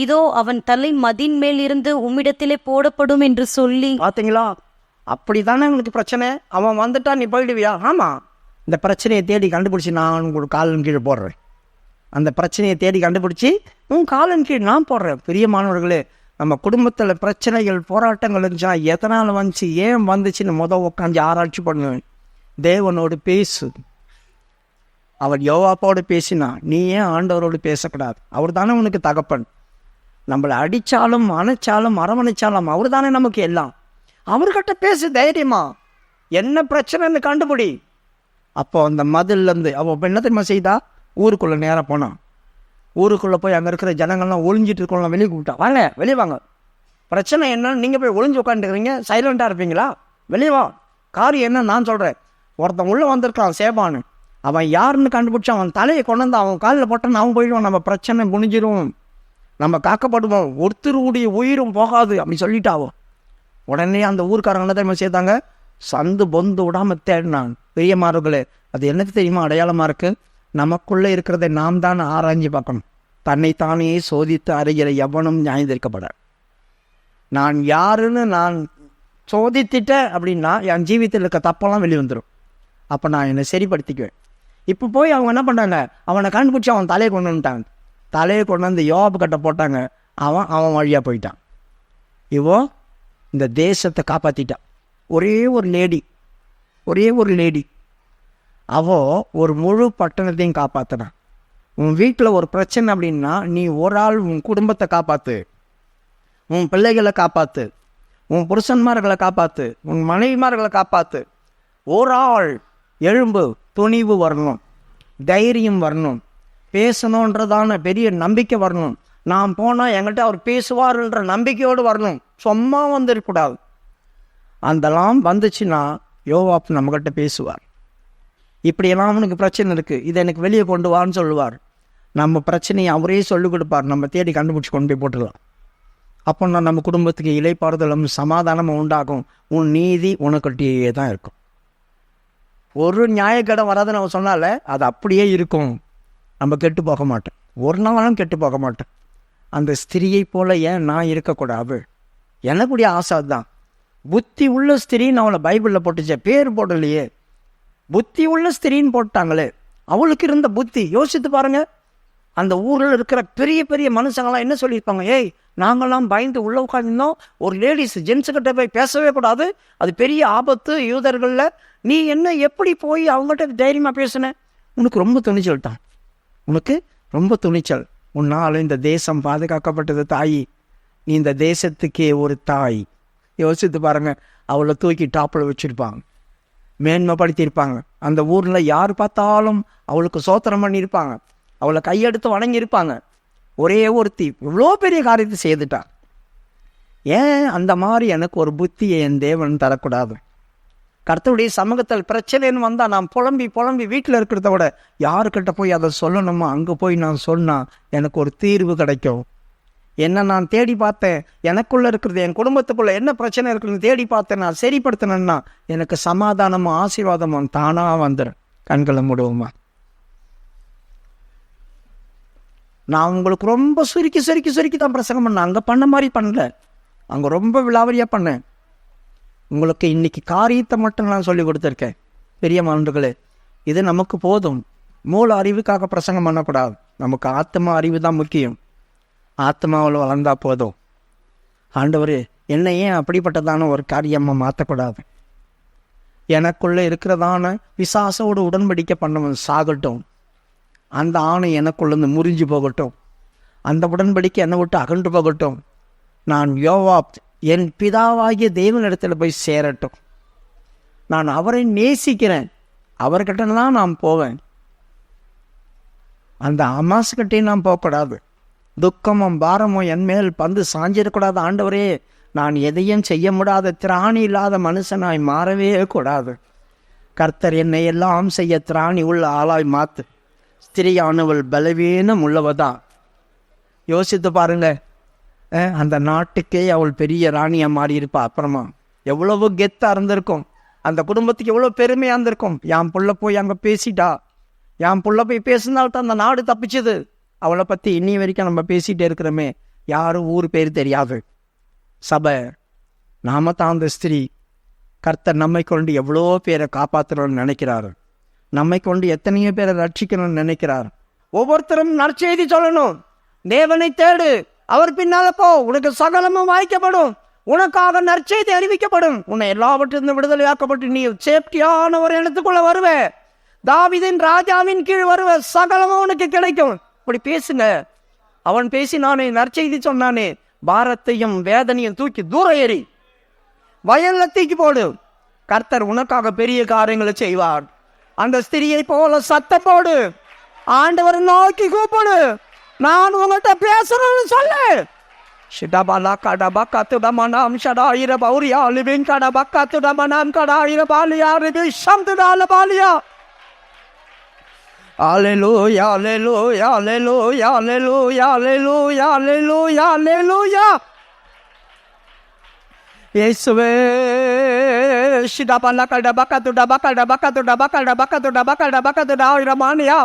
இதோ அவன் தலை மதின் மேல் இருந்து உம்மிடத்திலே போடப்படும் என்று சொல்லி. பார்த்தீங்களா, அப்படி தானே உங்களுக்கு பிரச்சனை. அவன் வந்துட்டா நீ போயிடுவியா? ஆமாம், இந்த பிரச்சனையை தேடி கண்டுபிடிச்சி நான் உங்களோட காலின் கீழே போடுறேன். அந்த பிரச்சனையை தேடி கண்டுபிடிச்சி உன் காலின் கீழ் நான் போடுறேன். பிரியமானவர்களே, நம்ம குடும்பத்தில் பிரச்சனைகள் போராட்டங்கள் இருந்துச்சா எதனால் வந்துச்சு, ஏன் வந்துச்சுன்னு உட்காந்து ஆராய்ச்சி பண்ணுவேன். தேவனோடு பேசு. அவர் யோவாப்போடு பேசினா, நீ ஏன் ஆண்டவரோடு பேசக்கூடாது? அவர் தானே உனக்கு தகப்பன். நம்மளை அடித்தாலும் அணைச்சாலும் அரவணைச்சாலும் அவர் தானே நமக்கு எல்லாம். அவர்கிட்ட பேசு தைரியமா, என்ன பிரச்சனைன்னு கண்டுபிடி. அப்போ அந்த மதில்லேருந்து அவள் என்ன தெரியுமா செய்தா, ஊருக்குள்ளே நேராக போனான். ஊருக்குள்ளே போய் அங்கே இருக்கிற ஜனங்கள்லாம் ஒளிஞ்சிட்டு இருக்கோம்லாம் வெளியே கூப்பிட்டா, வாங்க வெளியே வாங்க, பிரச்சனை என்னன்னு நீங்கள் போய் ஒளிஞ்சு உட்காந்துருக்கீங்க, சைலண்ட்டாக இருப்பீங்களா? வெளியே வா, காரியம் என்ன நான் சொல்கிறேன். ஒருத்தன் உள்ளே வந்திருக்கான் சேபான்னு, அவன் யாருன்னு கண்டுபிடிச்சி அவன் தலையை கொண்டு வந்து அவன் காலில் போட்டான்னு அவன் போயிடுவான். நம்ம பிரச்சனை முடிஞ்சிடும், நம்ம காக்கப்படுவோம், ஒருத்தருடைய உயிரும் போகாது அப்படி சொல்லிட்டாவோம். உடனே அந்த ஊருக்காரங்க என்ன தெரியுமா செய்தாங்க, சந்து பொந்து விடாமல் தேடினான். பெரியமார்களே, அது என்னது தெரியுமா அடையாளமாக இருக்குது? நமக்குள்ளே இருக்கிறதை நாம் தான் ஆராய்ச்சி பார்க்கணும். தன்னைத்தானே சோதித்து அறிகிற எவனும் நியாயந்திருக்கப்பட. நான் யாருன்னு நான் சோதித்துட்டேன் அப்படின்னா என் ஜீவித்தில் இருக்க தப்பெல்லாம் வெளியே வந்துடும். அப்போ நான் என்னை சரிப்படுத்திக்குவேன். இப்போ போய் அவங்க என்ன பண்ணுறாங்க, அவனை கண்டுபிடிச்சி அவன் தலையை கொண்டு வந்துட்டாங்க. தலையை கொண்டு வந்து யோவாபு கிட்ட போட்டாங்க. அவன் வழியாக போயிட்டான். இவோ இந்த தேசத்தை காப்பாற்றிட்டான். ஒரே ஒரு லேடி அவோ ஒரு முழு பட்டணத்தையும் காப்பாற்றினான். உன் வீட்டில் ஒரு பிரச்சனை அப்படின்னா நீ ஒரு ஆள் உன் குடும்பத்தை காப்பாற்று, உன் பிள்ளைகளை காப்பாற்று, உன் புருஷன்மார்களை காப்பாற்று, உன் மனைவிமார்களை காப்பாற்று. ஒரு ஆள் எழும்பு, துணிவு வரணும், தைரியம் வரணும், பேசணுன்றதான பெரிய நம்பிக்கை வரணும். நான் போனால் என்கிட்ட அவர் பேசுவார்ன்ற நம்பிக்கையோடு வரணும், சும்மா வந்துடக்கூடாது. அதெல்லாம் வந்துச்சுன்னா யோவாப் நம்மகிட்ட பேசுவார். இப்படியெல்லாம் அவனுக்கு பிரச்சனை இருக்குது, இதை எனக்கு வெளியே கொண்டு வான்னு சொல்லுவார். நம்ம பிரச்சனையை அவரே சொல்லிக் கொடுப்பார், நம்ம தேடி கண்டுபிடிச்சி கொண்டு போய் போட்டுடலாம். அப்போ நான் நம்ம குடும்பத்துக்கு இளைப்பாறுதலும் சமாதானமும் உண்டாகும். உன் நீதி உனக்கிட்டே தான் இருக்கும். ஒரு நியாயக்கடம் வராதுன்னு அவன் சொன்னால அது அப்படியே இருக்கும். நம்ம கெட்டு போக மாட்டேன், ஒரு நாளும் கெட்டு போக மாட்டேன். அந்த ஸ்திரியை போல ஏன் நான் இருக்கக்கூடாது? எனக்குடைய ஆசை தான். புத்தி உள்ள ஸ்திரின்னு அவளை பைபிளில் போட்டுச்சே, பேர் போடலையே, புத்தி உள்ள ஸ்திரின்னு போட்டாங்களே. அவளுக்கு இருந்த புத்தி யோசித்து பாருங்க. அந்த ஊரில் இருக்கிற பெரிய பெரிய மனுஷங்களாம் என்ன சொல்லியிருப்பாங்க, ஏய் நாங்கள்லாம் பயந்து உள்ள உட்காந்துருந்தோம், ஒரு லேடிஸ் ஜென்ஸுக்கிட்ட போய் பேசவே கூடாது, அது பெரிய ஆபத்து யூதர்களில், நீ என்ன எப்படி போய் அவங்ககிட்ட தைரியமாக பேசுன? உனக்கு ரொம்ப துணிச்சல் தான், உனக்கு ரொம்ப துணிச்சல். உன்னால் இந்த தேசம் பாதுகாக்கப்பட்டது தாயி. நீ இந்த தேசத்துக்கே ஒரு தாய். யோசித்து பாருங்க, அவளை தூக்கி டாப்பில் வச்சுருப்பாங்க, மேன்மைப்படுத்தியிருப்பாங்க. அந்த ஊரில் யார் பார்த்தாலும் அவளுக்கு சோத்திரம் பண்ணியிருப்பாங்க, அவளை கையெடுத்து வணங்கியிருப்பாங்க. ஒரே ஒருத்தி இவ்வளோ பெரிய காரியத்தை செய்துட்டா. ஏன் அந்த மாதிரி எனக்கு ஒரு புத்தியை என் தேவன் தரக்கூடாது? கர்த்தருடைய சமூகத்தில் பிரச்சனைன்னு வந்தால் நான் புலம்பி புலம்பி வீட்டில் இருக்கிறத விட யாருக்கிட்ட போய் அதை சொல்லணுமோ அங்கே போய் நான் சொன்னால் எனக்கு ஒரு தீர்வு கிடைக்கும். என்ன நான் தேடி பார்த்தேன், எனக்குள்ளே இருக்கிறது, என் குடும்பத்துக்குள்ளே என்ன பிரச்சனை இருக்குதுன்னு தேடி பார்த்தேன், நான் சரிப்படுத்தினேன்னா எனக்கு சமாதானமும் ஆசீர்வாதமும் தானாக வந்துடும். கண்களை மூடுவோமா? நான் உங்களுக்கு ரொம்ப சுருக்கி தான் பிரசங்கம் பண்ணேன். அங்கே பண்ண மாதிரி பண்ணல, அங்கே ரொம்ப விலாவரியாக பண்ணேன். உங்களுக்கு இன்னைக்கு காரியத்தை மட்டும் நான் சொல்லி கொடுத்துருக்கேன். பெரிய மாணவர்களே, இது நமக்கு போதும். மூல அறிவுக்காக பிரசங்கம் பண்ணக்கூடாது. நமக்கு ஆத்மா அறிவு தான் முக்கியம். ஆத்மாவில் வளர்ந்தா போதும். ஆண்டவரே, என்னை ஏன் அப்படிப்பட்டதான ஒரு காரியமாக மாற்றக்கூடாது? எனக்குள்ளே இருக்கிறதான பிசாசோடு உடன்படிக்கை பண்ணவன் சாகட்டும், அந்த ஆணை எனக்குள்ளேருந்து முறிஞ்சு போகட்டும், அந்த உடன்படிக்கை என்னை விட்டு அகன்று போகட்டும். நான் யோவாப் என் பிதாவாகிய தேவனிடத்தில் போய் சேரட்டும். நான் அவரை நேசிக்கிறேன், அவர்கிட்ட தான் நான் போவேன். அந்த அமாசுக்கிட்டே நான் போகக்கூடாது. துக்கமும் பாரமும் என் மேல் பந்து சாஞ்சிடக்கூடாது. ஆண்டவரே, நான் எதையும் செய்ய முடியாத திராணி இல்லாத மனுஷனாய் மாறவே கூடாது. கர்த்தர் என்னை எல்லாம் செய்ய திராணி உள்ள ஆளாய் மாத்து. ஸ்திரியானவள் பலவீனம் உள்ளவதான். யோசித்து பாருங்க, அந்த நாட்டுக்கே அவள் பெரிய ராணியாக மாறி இருப்பா. அப்புறமா எவ்வளவு கெத்தாக இருந்திருக்கும், அந்த குடும்பத்துக்கு எவ்வளோ பெருமையாக இருந்திருக்கும். என் புள்ள போய் அங்கே பேசிட்டா, என் புள்ள போய் பேசினால்தான் அந்த நாடு தப்பிச்சது. அவளை பற்றி இன்னி வரைக்கும் நம்ம பேசிகிட்டே இருக்கிறோமே, யாரும் ஊர் பேர் தெரியாது. சபை நாம தான் அந்த ஸ்திரீ. கர்த்தர் நம்மை கொண்டு எவ்வளோ பேரை காப்பாற்றணும்னு நினைக்கிறாரு, நம்மை கொண்டு எத்தனையோ பேரை ரட்சிக்கணும்னு நினைக்கிறார். ஒவ்வொருத்தரும் நற்செய்தி சொல்லணும். தேவனை தேடு, அவர் பின்னால போ, உனக்கு சகலமும் வாய்க்கப்படும், உனக்காக நற்செய்தி அறிவிக்கப்படும், உன்னை எல்லாவற்றிலிருந்து விடுதலையாக்கப்பட்டு நீ சேஃப்டியான ஒரு இடத்துக்குள்ள வருவே, தாவீதின் ராஜாவின் கீழ் வருவ, சகலமும் உனக்கு கிடைக்கும். இப்படி பேசுங்க. அவன் பேசினானே, நற்செய்தி சொன்னானே, பாரத்தையும் வேதனையும் தூக்கி தூரம் ஏறி வயல்ல தூக்கி போடு. கர்த்தர் உனக்காக பெரிய காரியங்களை செய்வார். அந்த ஸ்திரியை போல சத்தம் போடு, ஆண்டவர் நோக்கி கூப்பிடு, நான் உங்கள்கிட்ட பேசணும்னு சொல்லு. ஷிடபாலா கடபா கத்துடமனாம் ஷடாயிர Bawaria Libin கடபா கத்துடமனாம் கடாயிர Ballia ரிபி ஷம்துடால Ballia. Hallelujah, hallelujah, hallelujah, hallelujah, hallelujah, hallelujah, hallelujah. இயேசுவே, ஷிடபாலா கடபா கத்துடபா கடபா கத்துடபா கடபா கத்துடபா கடபா கத்துடாயிர மானியா.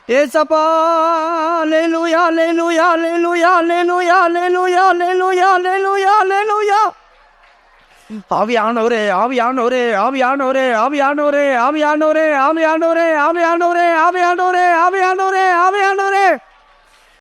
ஏசப்பா, ஹalleluya, hallelujah, hallelujah, hallelujah, hallelujah, hallelujah, hallelujah, hallelujah. ஆவியானவரே, ஆவியானவரே, ஆவியானவரே, ஆவியானவரே, ஆவியானவரே, ஆவியானவரே, ஆவியானவரே, ஆவியானவரே, ஆவியானவரே, ஆவியானவரே,